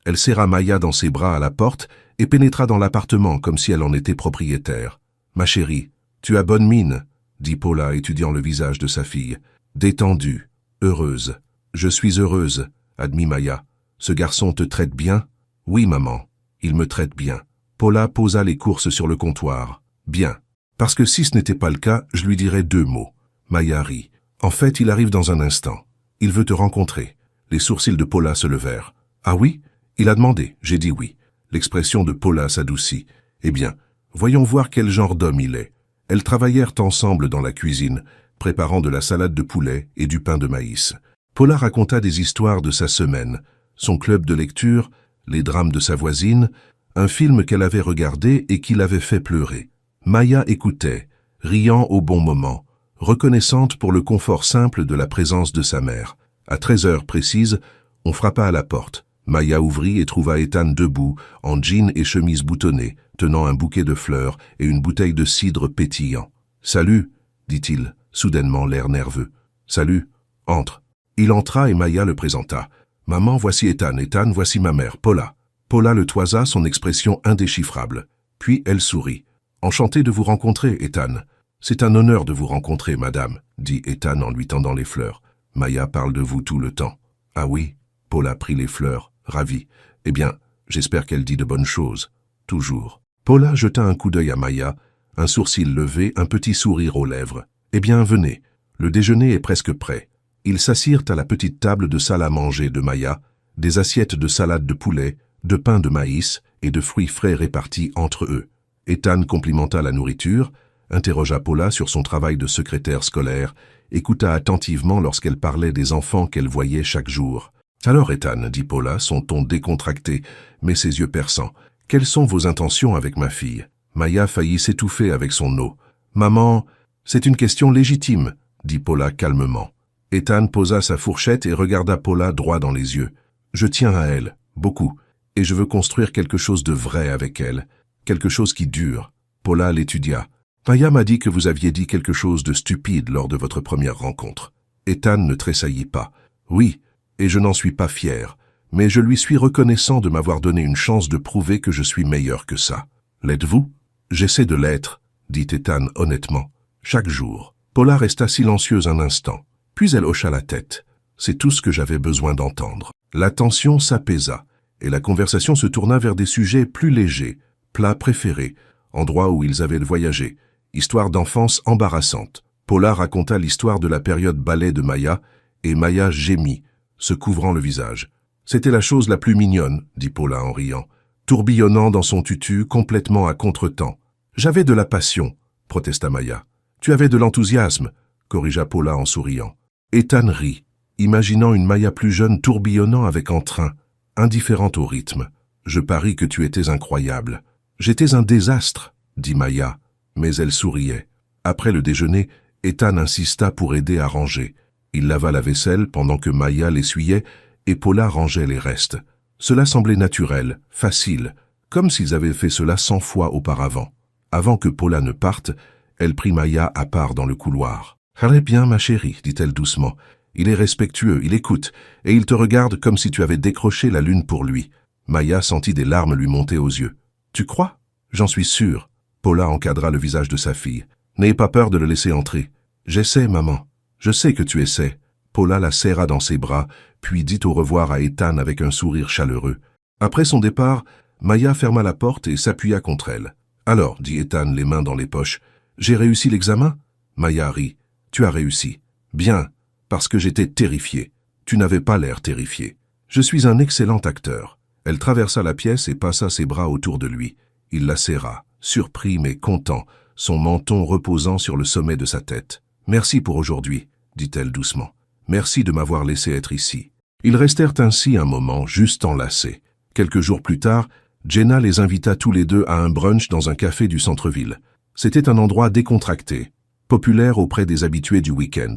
Elle serra Maya dans ses bras à la porte et pénétra dans l'appartement comme si elle en était propriétaire. « Ma chérie, tu as bonne mine, » dit Paula étudiant le visage de sa fille. « Détendue, heureuse. »« Je suis heureuse, » admit Maya. « Ce garçon te traite bien ?»« Oui, maman, il me traite bien. » Paula posa les courses sur le comptoir. « Bien. Parce que si ce n'était pas le cas, je lui dirais 2 mots. » Maya rit. « En fait, il arrive dans un instant. Il veut te rencontrer. » Les sourcils de Paula se levèrent. « Ah oui? Il a demandé. J'ai dit oui. » L'expression de Paula s'adoucit. « Eh bien, voyons voir quel genre d'homme il est. » Elles travaillèrent ensemble dans la cuisine, préparant de la salade de poulet et du pain de maïs. Paula raconta des histoires de sa semaine, son club de lecture, les drames de sa voisine, un film qu'elle avait regardé et qui l'avait fait pleurer. Maya écoutait, riant au bon moment, reconnaissante pour le confort simple de la présence de sa mère. À 13h précise, on frappa à la porte. Maya ouvrit et trouva Ethan debout, en jean et chemise boutonnée, tenant un bouquet de fleurs et une bouteille de cidre pétillant. « Salut !» dit-il, soudainement l'air nerveux. « Salut, entre. » Il entra et Maya le présenta. « Maman, voici Ethan. Ethan, voici ma mère, Paula. » Paula le toisa, son expression indéchiffrable. Puis elle sourit. « Enchanté de vous rencontrer, Ethan. »« C'est un honneur de vous rencontrer, madame, » dit Ethan en lui tendant les fleurs. « Maya parle de vous tout le temps. »« Ah oui ?» Paula prit les fleurs, ravie. « Eh bien, j'espère qu'elle dit de bonnes choses. Toujours. » Paula jeta un coup d'œil à Maya, un sourcil levé, un petit sourire aux lèvres. « Eh bien, venez. Le déjeuner est presque prêt. » Ils s'assirent à la petite table de salle à manger de Maya, des assiettes de salade de poulet, de pain de maïs et de fruits frais répartis entre eux. Ethan complimenta la nourriture, interrogea Paula sur son travail de secrétaire scolaire, écouta attentivement lorsqu'elle parlait des enfants qu'elle voyait chaque jour. « Alors, Ethan, dit Paula, son ton décontracté, mais ses yeux perçants, quelles sont vos intentions avec ma fille ?» Maya faillit s'étouffer avec son eau. « Maman, c'est une question légitime, dit Paula calmement. Ethan posa sa fourchette et regarda Paula droit dans les yeux. « Je tiens à elle, beaucoup, et je veux construire quelque chose de vrai avec elle, quelque chose qui dure. » Paula l'étudia. « Maya m'a dit que vous aviez dit quelque chose de stupide lors de votre première rencontre. » Ethan ne tressaillit pas. « Oui, et je n'en suis pas fier, mais je lui suis reconnaissant de m'avoir donné une chance de prouver que je suis meilleur que ça. L'êtes-vous ? » « J'essaie de l'être, » dit Ethan honnêtement. « Chaque jour. » Paula resta silencieuse un instant. Puis elle hocha la tête. « C'est tout ce que j'avais besoin d'entendre. » La tension s'apaisa, et la conversation se tourna vers des sujets plus légers, plats préférés, endroits où ils avaient voyagé, histoire d'enfance embarrassante. Paula raconta l'histoire de la période ballet de Maya, et Maya gémit, se couvrant le visage. « C'était la chose la plus mignonne, » dit Paula en riant, tourbillonnant dans son tutu complètement à contretemps. « J'avais de la passion, » protesta Maya. « Tu avais de l'enthousiasme, » corrigea Paula en souriant. Ethan rit, imaginant une Maya plus jeune tourbillonnant avec entrain, indifférente au rythme. « Je parie que tu étais incroyable. »« J'étais un désastre, » dit Maya, mais elle souriait. Après le déjeuner, Ethan insista pour aider à ranger. Il lava la vaisselle pendant que Maya l'essuyait et Paula rangeait les restes. Cela semblait naturel, facile, comme s'ils avaient fait cela 100 fois auparavant. Avant que Paula ne parte, elle prit Maya à part dans le couloir. « Allez bien, ma chérie, dit-elle doucement. Il est respectueux, il écoute, et il te regarde comme si tu avais décroché la lune pour lui. » Maya sentit des larmes lui monter aux yeux. « Tu crois ? J'en suis sûre. » Paula encadra le visage de sa fille. « N'ayez pas peur de le laisser entrer. »« J'essaie, maman. Je sais que tu essaies. » Paula la serra dans ses bras, puis dit au revoir à Ethan avec un sourire chaleureux. Après son départ, Maya ferma la porte et s'appuya contre elle. « Alors, dit Ethan, les mains dans les poches, j'ai réussi l'examen ?» Maya rit. « Tu as réussi. Bien, parce que j'étais terrifiée. Tu n'avais pas l'air terrifiée. Je suis un excellent acteur. » Elle traversa la pièce et passa ses bras autour de lui. Il la serra, surpris mais content, son menton reposant sur le sommet de sa tête. « Merci pour aujourd'hui, » dit-elle doucement. « Merci de m'avoir laissé être ici. » Ils restèrent ainsi un moment, juste enlacés. Quelques jours plus tard, Jenna les invita tous les deux à un brunch dans un café du centre-ville. C'était un endroit décontracté, populaire auprès des habitués du week-end.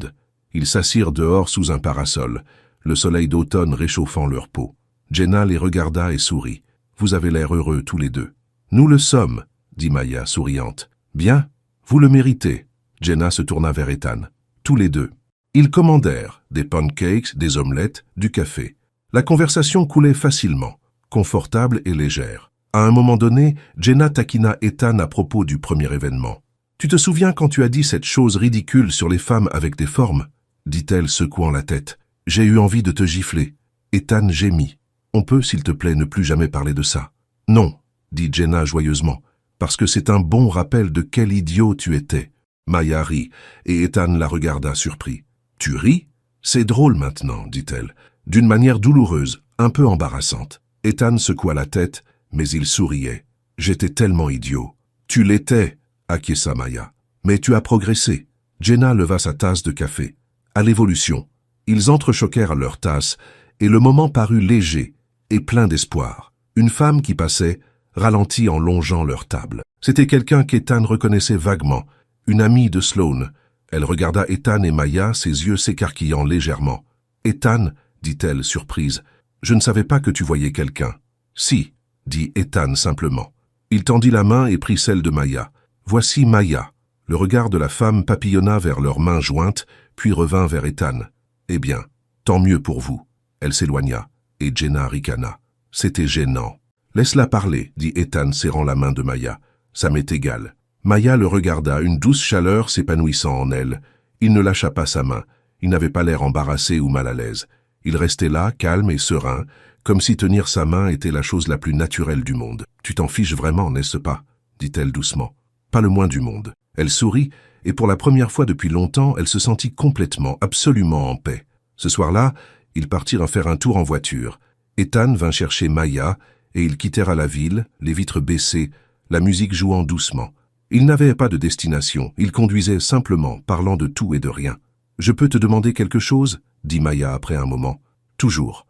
Ils s'assirent dehors sous un parasol, le soleil d'automne réchauffant leur peau. Jenna les regarda et sourit. « Vous avez l'air heureux tous les deux. »« Nous le sommes, » dit Maya, souriante. « Bien, vous le méritez. » Jenna se tourna vers Ethan. Tous les deux. Ils commandèrent des pancakes, des omelettes, du café. La conversation coulait facilement, confortable et légère. À un moment donné, Jenna taquina Ethan à propos du premier événement. « Tu te souviens quand tu as dit cette chose ridicule sur les femmes avec des formes ?» dit-elle secouant la tête. « J'ai eu envie de te gifler. » Ethan gémit. « On peut, s'il te plaît, ne plus jamais parler de ça. »« Non, » dit Jenna joyeusement, « parce que c'est un bon rappel de quel idiot tu étais. » Maya rit, et Ethan la regarda surpris. « Tu ris ? C'est drôle maintenant, dit-elle, d'une manière douloureuse, un peu embarrassante. » Ethan secoua la tête, mais il souriait. « J'étais tellement idiot. »« Tu l'étais, » acquiesça Maya. « Mais tu as progressé. » Jenna leva sa tasse de café. « À l'évolution. » Ils entrechoquèrent leurs tasses, et le moment parut léger et plein d'espoir. Une femme qui passait ralentit en longeant leur table. C'était quelqu'un qu'Ethan reconnaissait vaguement, une amie de Sloane. Elle regarda Ethan et Maya, ses yeux s'écarquillant légèrement. « Ethan, » dit-elle, surprise, « je ne savais pas que tu voyais quelqu'un. »« Si, » dit Ethan simplement. Il tendit la main et prit celle de Maya. « Voici Maya. » Le regard de la femme papillonna vers leurs mains jointes, puis revint vers Ethan. « Eh bien, tant mieux pour vous. » Elle s'éloigna, et Jenna ricana. « C'était gênant. »« Laisse-la parler, » dit Ethan serrant la main de Maya. « Ça m'est égal. » Maya le regarda, une douce chaleur s'épanouissant en elle. Il ne lâcha pas sa main. Il n'avait pas l'air embarrassé ou mal à l'aise. Il restait là, calme et serein, comme si tenir sa main était la chose la plus naturelle du monde. « Tu t'en fiches vraiment, n'est-ce pas ?» dit-elle doucement. « Pas le moins du monde. » Elle sourit, et pour la première fois depuis longtemps, elle se sentit complètement, absolument en paix. Ce soir-là, ils partirent faire un tour en voiture. Ethan vint chercher Maya, et ils quittèrent la ville, les vitres baissées, la musique jouant doucement. Ils n'avaient pas de destination, ils conduisaient simplement, parlant de tout et de rien. « Je peux te demander quelque chose ?» dit Maya après un moment. « Toujours.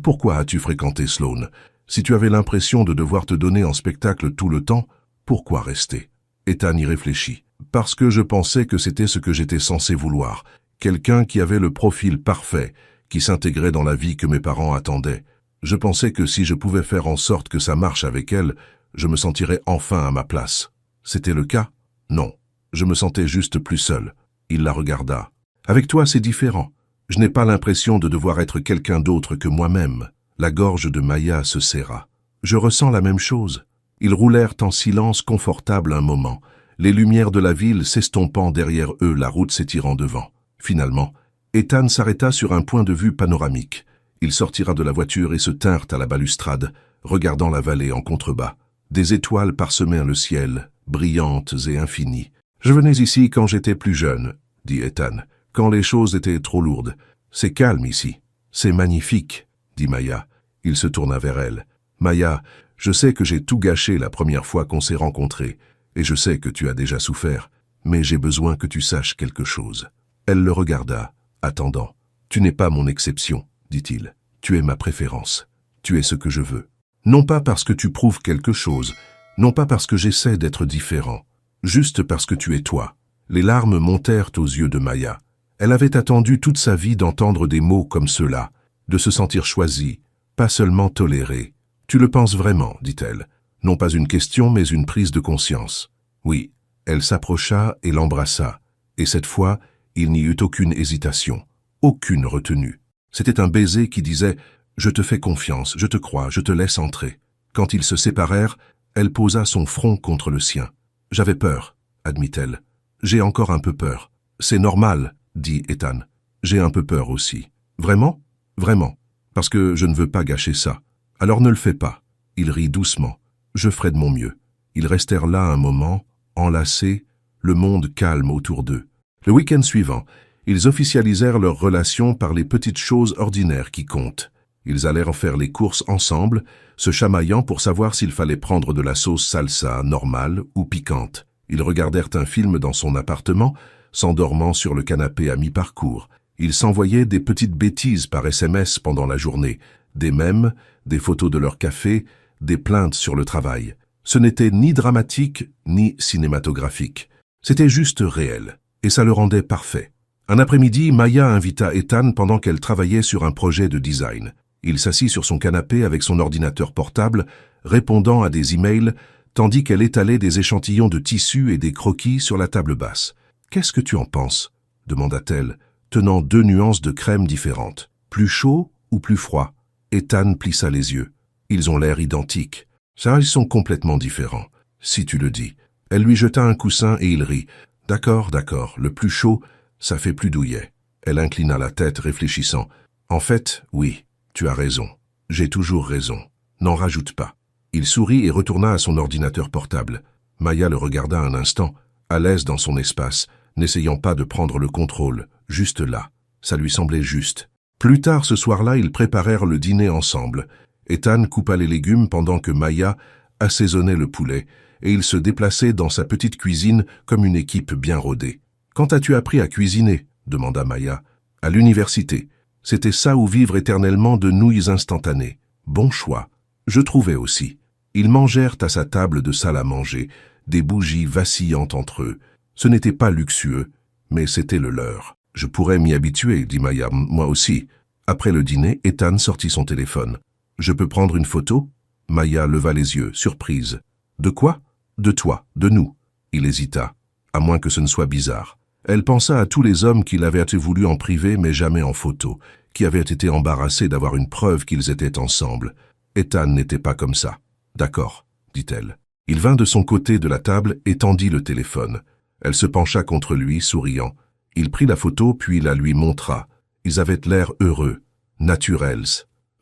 Pourquoi as-tu fréquenté Sloane? Si tu avais l'impression de devoir te donner en spectacle tout le temps, pourquoi rester ?» Ethan y réfléchit. « Parce que je pensais que c'était ce que j'étais censé vouloir. Quelqu'un qui avait le profil parfait, qui s'intégrait dans la vie que mes parents attendaient. Je pensais que si je pouvais faire en sorte que ça marche avec elle, je me sentirais enfin à ma place. C'était le cas? Non. Je me sentais juste plus seul. » Il la regarda. « Avec toi, c'est différent. Je n'ai pas l'impression de devoir être quelqu'un d'autre que moi-même. » La gorge de Maya se serra. « Je ressens la même chose. » Ils roulèrent en silence confortable un moment, les lumières de la ville s'estompant derrière eux, la route s'étirant devant. Finalement, Ethan s'arrêta sur un point de vue panoramique. Ils sortirent de la voiture et se tinrent à la balustrade, regardant la vallée en contrebas. Des étoiles parsemaient le ciel, brillantes et infinies. « Je venais ici quand j'étais plus jeune, » dit Ethan, « quand les choses étaient trop lourdes. C'est calme ici. C'est magnifique, » dit Maya. Il se tourna vers elle. « Maya, je sais que j'ai tout gâché la première fois qu'on s'est rencontrés, et je sais que tu as déjà souffert, mais j'ai besoin que tu saches quelque chose. » Elle le regarda, attendant. « Tu n'es pas mon exception, » dit-il. « Tu es ma préférence. Tu es ce que je veux. Non pas parce que tu prouves quelque chose, non pas parce que j'essaie d'être différent, juste parce que tu es toi. » Les larmes montèrent aux yeux de Maya. Elle avait attendu toute sa vie d'entendre des mots comme ceux-là, de se sentir choisie, pas seulement tolérée. « Tu le penses vraiment, » dit-elle. Non pas une question, mais une prise de conscience. Oui, elle s'approcha et l'embrassa, et cette fois, il n'y eut aucune hésitation, aucune retenue. C'était un baiser qui disait « Je te fais confiance, je te crois, je te laisse entrer ». Quand ils se séparèrent, elle posa son front contre le sien. « J'avais peur, » admit-elle. « J'ai encore un peu peur. »« C'est normal, » dit Ethan. « J'ai un peu peur aussi. »« Vraiment ? » ?»« Vraiment. Parce que je ne veux pas gâcher ça. »« Alors ne le fais pas. » Il rit doucement. « Je ferai de mon mieux. » Ils restèrent là un moment, enlacés, le monde calme autour d'eux. Le week-end suivant, ils officialisèrent leur relation par les petites choses ordinaires qui comptent. Ils allèrent faire les courses ensemble, se chamaillant pour savoir s'il fallait prendre de la sauce salsa normale ou piquante. Ils regardèrent un film dans son appartement, s'endormant sur le canapé à mi-parcours. Ils s'envoyaient des petites bêtises par SMS pendant la journée, des mèmes, des photos de leur café, des plaintes sur le travail. Ce n'était ni dramatique ni cinématographique. C'était juste réel, et ça le rendait parfait. Un après-midi, Maya invita Ethan pendant qu'elle travaillait sur un projet de design. Il s'assit sur son canapé avec son ordinateur portable, répondant à des emails, tandis qu'elle étalait des échantillons de tissu et des croquis sur la table basse. « Qu'est-ce que tu en penses ?» demanda-t-elle, tenant deux nuances de crème différentes. « Plus chaud ou plus froid ?» Ethan plissa les yeux. « Ils ont l'air identiques. Ça, ils sont complètement différents, si tu le dis. » Elle lui jeta un coussin et il rit. « D'accord, d'accord, le plus chaud, ça fait plus douillet. » Elle inclina la tête, réfléchissant. « En fait, oui, tu as raison. J'ai toujours raison. N'en rajoute pas. » Il sourit et retourna à son ordinateur portable. Maya le regarda un instant, à l'aise dans son espace, n'essayant pas de prendre le contrôle, juste là. Ça lui semblait juste. Plus tard ce soir-là, ils préparèrent le dîner ensemble. Ethan coupa les légumes pendant que Maya assaisonnait le poulet, et il se déplaçait dans sa petite cuisine comme une équipe bien rodée. « Quand as-tu appris à cuisiner ?» demanda Maya. « À l'université. C'était ça ou vivre éternellement de nouilles instantanées. Bon choix. Je trouvais aussi. » Ils mangèrent à sa table de salle à manger, des bougies vacillantes entre eux. Ce n'était pas luxueux, mais c'était le leur. « Je pourrais m'y habituer, » dit Maya, « moi aussi. » Après le dîner, Ethan sortit son téléphone. « Je peux prendre une photo ?» Maya leva les yeux, surprise. « De quoi ?»« De toi, de nous. » Il hésita, à moins que ce ne soit bizarre. Elle pensa à tous les hommes qu'il avait voulu en privé mais jamais en photo, qui avaient été embarrassés d'avoir une preuve qu'ils étaient ensemble. Ethan n'était pas comme ça. « D'accord, » dit-elle. Il vint de son côté de la table et tendit le téléphone. Elle se pencha contre lui, souriant. Il prit la photo puis la lui montra. Ils avaient l'air heureux, naturels,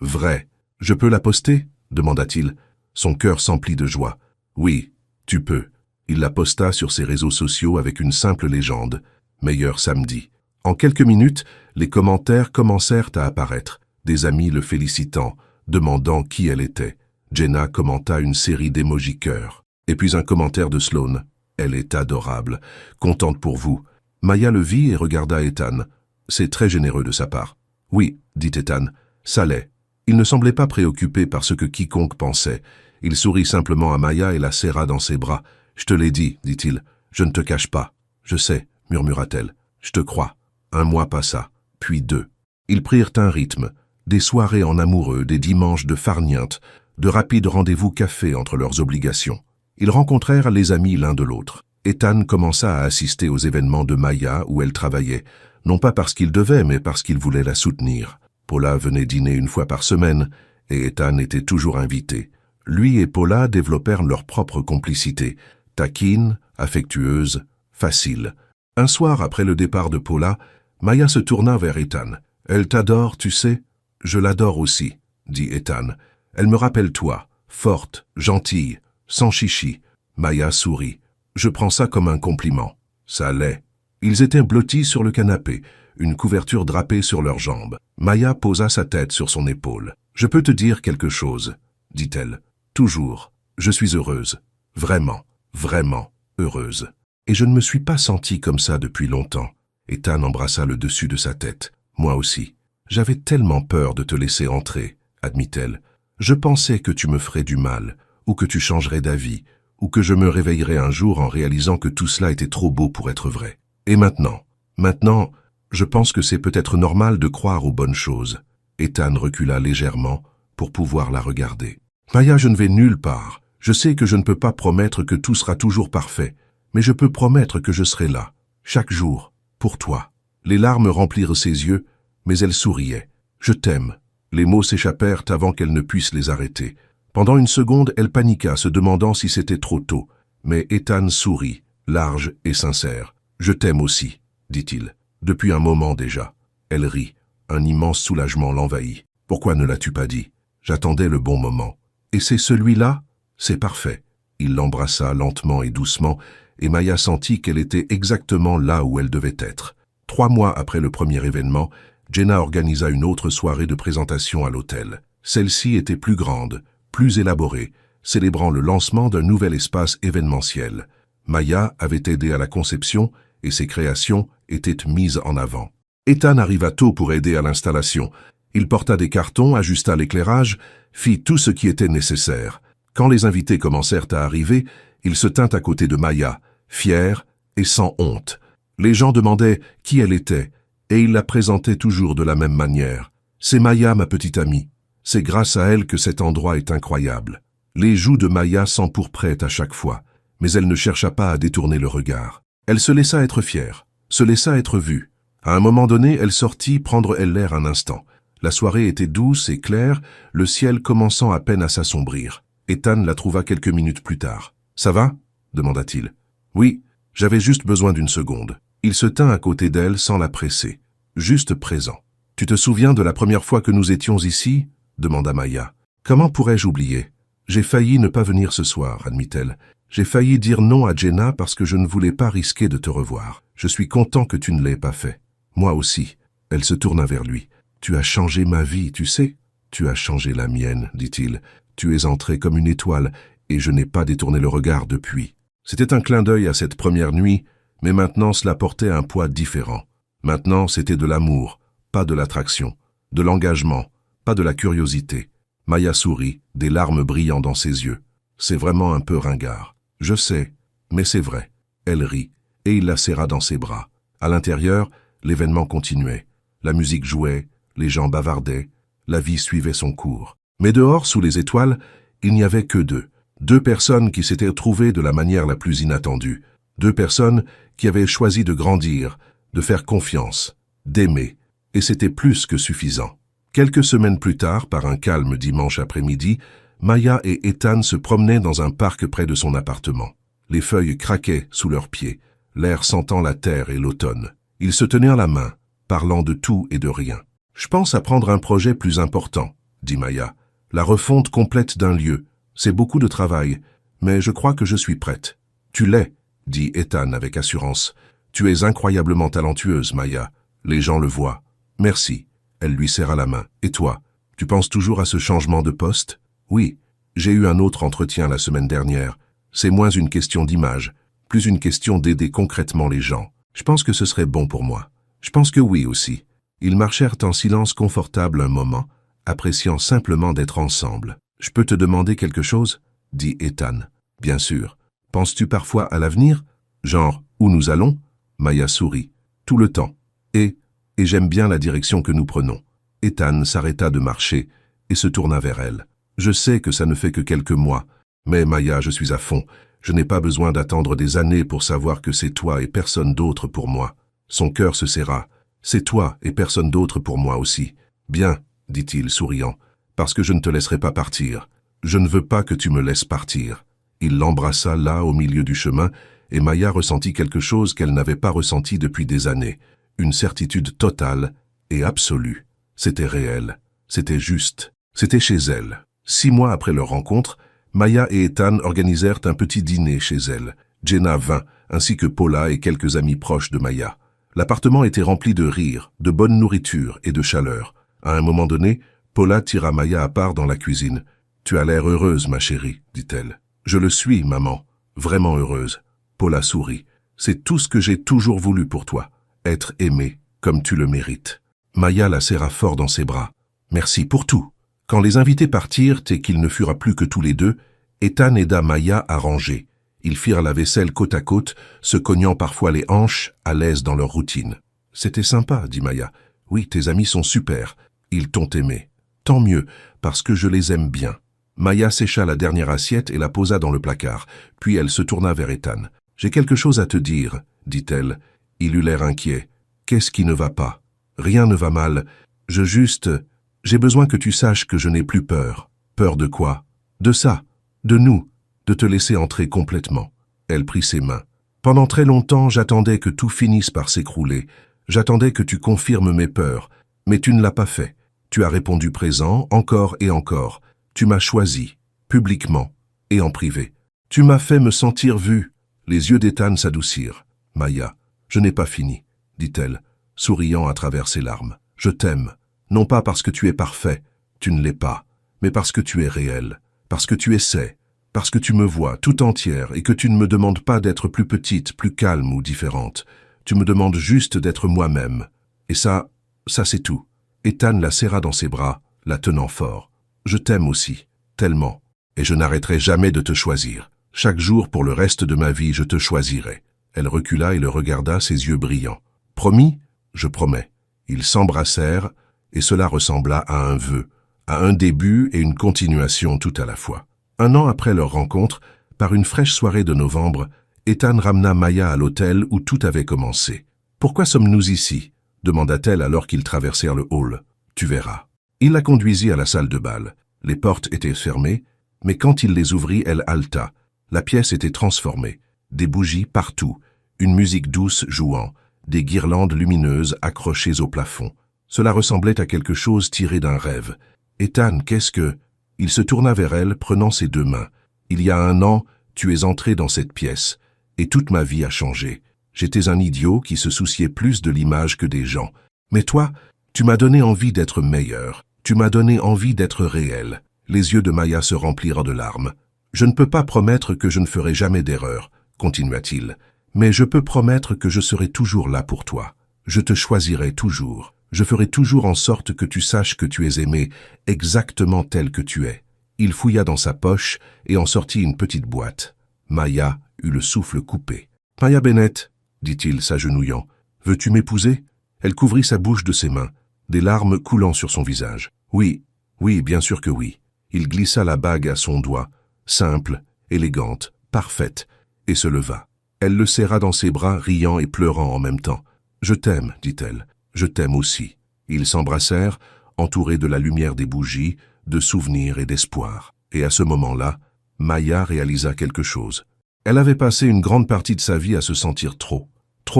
vrais. « Je peux la poster ?» demanda-t-il. Son cœur s'emplit de joie. « Oui, tu peux. » Il la posta sur ses réseaux sociaux avec une simple légende. « Meilleur samedi. » En quelques minutes, les commentaires commencèrent à apparaître. Des amis le félicitant, demandant qui elle était. Jenna commenta une série d'émojis cœur. Et puis un commentaire de Sloane. « Elle est adorable. Contente pour vous. » Maya le vit et regarda Ethan. C'est très généreux de sa part. « Oui, » dit Ethan. « Ça l'est. » Il ne semblait pas préoccupé par ce que quiconque pensait. Il sourit simplement à Maya et la serra dans ses bras. « Je te l'ai dit, » dit-il. « Je ne te cache pas. »« Je sais, » murmura-t-elle. « Je te crois. » Un mois passa, puis 2. Ils prirent un rythme. Des soirées en amoureux, des dimanches de farniente, de rapides rendez-vous café entre leurs obligations. Ils rencontrèrent les amis l'un de l'autre. Ethan commença à assister aux événements de Maya où elle travaillait, non pas parce qu'il devait, mais parce qu'il voulait la soutenir. Paula venait dîner une fois par semaine, et Ethan était toujours invité. Lui et Paula développèrent leur propre complicité, taquine, affectueuse, facile. Un soir, après le départ de Paula, Maya se tourna vers Ethan. « Elle t'adore, tu sais ?» Je l'adore aussi, dit Ethan. Elle me rappelle toi, forte, gentille, sans chichi. Maya sourit. Je prends ça comme un compliment. Ça l'est. Ils étaient blottis sur le canapé, une couverture drapée sur leurs jambes. Maya posa sa tête sur son épaule. Je peux te dire quelque chose, dit-elle. Toujours. Je suis heureuse. Vraiment, vraiment heureuse. Et je ne me suis pas sentie comme ça depuis longtemps. Ethan embrassa le dessus de sa tête. Moi aussi. J'avais tellement peur de te laisser entrer, admit-elle. Je pensais que tu me ferais du mal, ou que tu changerais d'avis, ou que je me réveillerais un jour en réalisant que tout cela était trop beau pour être vrai. Et maintenant, je pense que c'est peut-être normal de croire aux bonnes choses. Ethan recula légèrement pour pouvoir la regarder. Maya, je ne vais nulle part. Je sais que je ne peux pas promettre que tout sera toujours parfait, mais je peux promettre que je serai là, chaque jour, pour toi. Les larmes remplirent ses yeux, mais elle souriait. Je t'aime. Les mots s'échappèrent avant qu'elle ne puisse les arrêter. Pendant une seconde, elle paniqua, se demandant si c'était trop tôt. Mais Ethan sourit, large et sincère. Je t'aime aussi, dit-il. Depuis un moment déjà. Elle rit. Un immense soulagement l'envahit. Pourquoi ne l'as-tu pas dit? J'attendais le bon moment. Et c'est celui-là? C'est parfait. Il l'embrassa lentement et doucement, et Maya sentit qu'elle était exactement là où elle devait être. 3 mois après le premier événement, Jenna organisa une autre soirée de présentation à l'hôtel. Celle-ci était plus grande, plus élaborée, célébrant le lancement d'un nouvel espace événementiel. Maya avait aidé à la conception et ses créations étaient mises en avant. Ethan arriva tôt pour aider à l'installation. Il porta des cartons, ajusta l'éclairage, fit tout ce qui était nécessaire. Quand les invités commencèrent à arriver, il se tint à côté de Maya, fier et sans honte. Les gens demandaient qui elle était, et il la présentait toujours de la même manière. C'est Maya, ma petite amie. C'est grâce à elle que cet endroit est incroyable. Les joues de Maya s'empourpraient à chaque fois, mais elle ne chercha pas à détourner le regard. Elle se laissa être fière, se laissa être vue. À un moment donné, elle sortit prendre elle l'air un instant. La soirée était douce et claire, le ciel commençant à peine à s'assombrir. Ethan la trouva quelques minutes plus tard. « Ça va » demanda-t-il. « Oui, j'avais juste besoin d'une seconde. » Il se tint à côté d'elle sans la presser, juste présent. « Tu te souviens de la première fois que nous étions ici » demanda Maya. « Comment pourrais-je oublier ? J'ai failli ne pas venir ce soir, admit-elle. J'ai failli dire non à Jenna parce que je ne voulais pas risquer de te revoir. Je suis content que tu ne l'aies pas fait. Moi aussi. » Elle se tourna vers lui. « Tu as changé ma vie, tu sais ? Tu as changé la mienne, dit-il. Tu es entré comme une étoile et je n'ai pas détourné le regard depuis. » C'était un clin d'œil à cette première nuit, mais maintenant cela portait un poids différent. Maintenant c'était de l'amour, pas de l'attraction, de l'engagement, pas de la curiosité. Maya sourit, des larmes brillant dans ses yeux. C'est vraiment un peu ringard. Je sais, mais c'est vrai. Elle rit, et il la serra dans ses bras. À l'intérieur, l'événement continuait. La musique jouait, les gens bavardaient, la vie suivait son cours. Mais dehors, sous les étoiles, il n'y avait que deux. 2 personnes qui s'étaient trouvées de la manière la plus inattendue. 2 personnes qui avaient choisi de grandir, de faire confiance, d'aimer. Et c'était plus que suffisant. Quelques semaines plus tard, par un calme dimanche après-midi, Maya et Ethan se promenaient dans un parc près de son appartement. Les feuilles craquaient sous leurs pieds, l'air sentant la terre et l'automne. Ils se tenaient la main, parlant de tout et de rien. « Je pense à prendre un projet plus important, » dit Maya. « La refonte complète d'un lieu. C'est beaucoup de travail, mais je crois que je suis prête. »« Tu l'es, » dit Ethan avec assurance. « Tu es incroyablement talentueuse, Maya. Les gens le voient. »« Merci. » Elle lui serra la main. « Et toi, tu penses toujours à ce changement de poste ?»« Oui, j'ai eu un autre entretien la semaine dernière. C'est moins une question d'image, plus une question d'aider concrètement les gens. Je pense que ce serait bon pour moi. Je pense que oui aussi. » Ils marchèrent en silence confortable un moment, appréciant simplement d'être ensemble. « Je peux te demander quelque chose ?» dit Ethan. « Bien sûr. Penses-tu parfois à l'avenir? Genre, où nous allons ?» Maya sourit. « Tout le temps. Et j'aime bien la direction que nous prenons. » Ethan s'arrêta de marcher et se tourna vers elle. « Je sais que ça ne fait que quelques mois, mais Maya, je suis à fond. Je n'ai pas besoin d'attendre des années pour savoir que c'est toi et personne d'autre pour moi. » Son cœur se serra. « C'est toi et personne d'autre pour moi aussi. »« Bien, » dit-il souriant, « parce que je ne te laisserai pas partir. Je ne veux pas que tu me laisses partir. » Il l'embrassa là au milieu du chemin et Maya ressentit quelque chose qu'elle n'avait pas ressenti depuis des années. Une certitude totale et absolue. C'était réel. C'était juste. C'était chez elle. 6 mois après leur rencontre, Maya et Ethan organisèrent un petit dîner chez elle. Jenna vint, ainsi que Paula et quelques amis proches de Maya. L'appartement était rempli de rires, de bonne nourriture et de chaleur. À un moment donné, Paula tira Maya à part dans la cuisine. « Tu as l'air heureuse, ma chérie, dit-elle. « Je le suis, maman. Vraiment heureuse. » Paula sourit. « C'est tout ce que j'ai toujours voulu pour toi. Être aimée comme tu le mérites. » Maya la serra fort dans ses bras. « Merci pour tout. » Quand les invités partirent et qu'ils ne furent plus que tous les deux, Ethan aida Maya à ranger. Ils firent la vaisselle côte à côte, se cognant parfois les hanches, à l'aise dans leur routine. « C'était sympa, » dit Maya. « Oui, tes amis sont super. Ils t'ont aimé. Tant mieux, parce que je les aime bien. » Maya sécha la dernière assiette et la posa dans le placard, puis elle se tourna vers Ethan. « J'ai quelque chose à te dire, » dit-elle. Il eut l'air inquiet. « Qu'est-ce qui ne va pas? »« Rien ne va mal. J'ai besoin que tu saches que je n'ai plus peur. » « Peur de quoi? »« De ça. De nous. De te laisser entrer complètement. » Elle prit ses mains. « Pendant très longtemps, j'attendais que tout finisse par s'écrouler. J'attendais que tu confirmes mes peurs. Mais tu ne l'as pas fait. Tu as répondu présent, encore et encore. Tu m'as choisi, publiquement et en privé. Tu m'as fait me sentir vue. » Les yeux d'Ethan s'adoucirent. « Maya, je n'ai pas fini, » dit-elle, souriant à travers ses larmes. « Je t'aime, non pas parce que tu es parfait, tu ne l'es pas, mais parce que tu es réel, parce que tu essaies, parce que tu me vois tout entière et que tu ne me demandes pas d'être plus petite, plus calme ou différente. Tu me demandes juste d'être moi-même. Et ça c'est tout. » Ethan la serra dans ses bras, la tenant fort. « Je t'aime aussi, tellement, et je n'arrêterai jamais de te choisir. Chaque jour pour le reste de ma vie, je te choisirai. » Elle recula et le regarda, ses yeux brillants. « Promis? Je promets. » Ils s'embrassèrent, et cela ressembla à un vœu, à un début et une continuation tout à la fois. 1 an après leur rencontre, par une fraîche soirée de novembre, Ethan ramena Maya à l'hôtel où tout avait commencé. « Pourquoi sommes-nous ici ?» demanda-t-elle alors qu'ils traversèrent le hall. « Tu verras. » Il la conduisit à la salle de bal. Les portes étaient fermées, mais quand il les ouvrit, elle haleta. La pièce était transformée. Des bougies partout, une musique douce jouant, des guirlandes lumineuses accrochées au plafond. Cela ressemblait à quelque chose tiré d'un rêve. « Ethan, qu'est-ce que... » Il se tourna vers elle, prenant ses 2 mains. « Il y a 1 an, tu es entré dans cette pièce, et toute ma vie a changé. J'étais un idiot qui se souciait plus de l'image que des gens. Mais toi, tu m'as donné envie d'être meilleur. Tu m'as donné envie d'être réel. » Les yeux de Maya se remplirent de larmes. « Je ne peux pas promettre que je ne ferai jamais d'erreur, » continua-t-il. « Mais je peux promettre que je serai toujours là pour toi. Je te choisirai toujours. Je ferai toujours en sorte que tu saches que tu es aimé exactement tel que tu es. » Il fouilla dans sa poche et en sortit une petite boîte. Maya eut le souffle coupé. « Maya Bennett, » dit-il s'agenouillant, « veux-tu m'épouser ?» Elle couvrit sa bouche de ses mains, des larmes coulant sur son visage. « Oui, oui, bien sûr que oui. » Il glissa la bague à son doigt, simple, élégante, parfaite, et se leva. Elle le serra dans ses bras, riant et pleurant en même temps. « Je t'aime, » dit-elle. « Je t'aime aussi. » Ils s'embrassèrent, entourés de la lumière des bougies, de souvenirs et d'espoir. Et à ce moment-là, Maya réalisa quelque chose. Elle avait passé une grande partie de sa vie à se sentir trop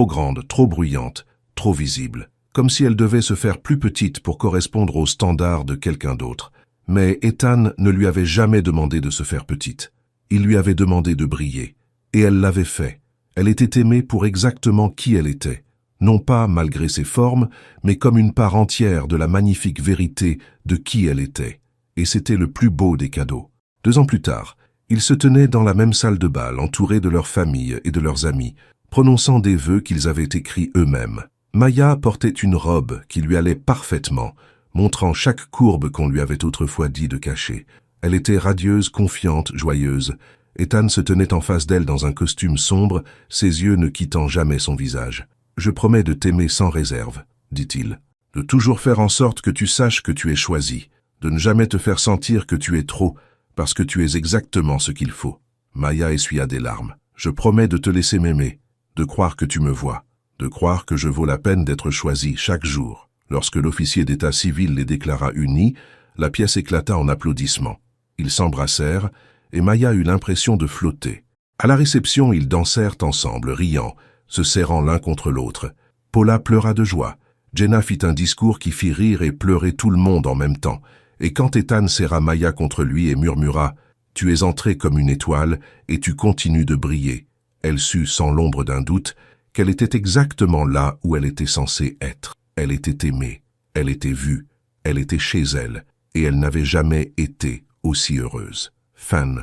grande, trop bruyante, trop visible, comme si elle devait se faire plus petite pour correspondre aux standards de quelqu'un d'autre. Mais Ethan ne lui avait jamais demandé de se faire petite. Il lui avait demandé de briller. Et elle l'avait fait. Elle était aimée pour exactement qui elle était. Non pas malgré ses formes, mais comme une part entière de la magnifique vérité de qui elle était. Et c'était le plus beau des cadeaux. 2 ans plus tard, ils se tenaient dans la même salle de bal, entourés de leur famille et de leurs amis, prononçant des vœux qu'ils avaient écrits eux-mêmes. Maya portait une robe qui lui allait parfaitement, montrant chaque courbe qu'on lui avait autrefois dit de cacher. Elle était radieuse, confiante, joyeuse. Ethan se tenait en face d'elle dans un costume sombre, ses yeux ne quittant jamais son visage. « Je promets de t'aimer sans réserve, » dit-il. « De toujours faire en sorte que tu saches que tu es choisi, de ne jamais te faire sentir que tu es trop, parce que tu es exactement ce qu'il faut. » Maya essuya des larmes. « Je promets de te laisser m'aimer, de croire que tu me vois, de croire que je vaux la peine d'être choisi chaque jour. » Lorsque l'officier d'état civil les déclara unis, la pièce éclata en applaudissements. Ils s'embrassèrent, et Maya eut l'impression de flotter. À la réception, ils dansèrent ensemble, riant, se serrant l'un contre l'autre. Paula pleura de joie. Jenna fit un discours qui fit rire et pleurer tout le monde en même temps, et quand Ethan serra Maya contre lui et murmura « Tu es entrée comme une étoile et tu continues de briller », elle sut sans l'ombre d'un doute qu'elle était exactement là où elle était censée être. Elle était aimée, elle était vue, elle était chez elle, et elle n'avait jamais été aussi heureuse. Fin.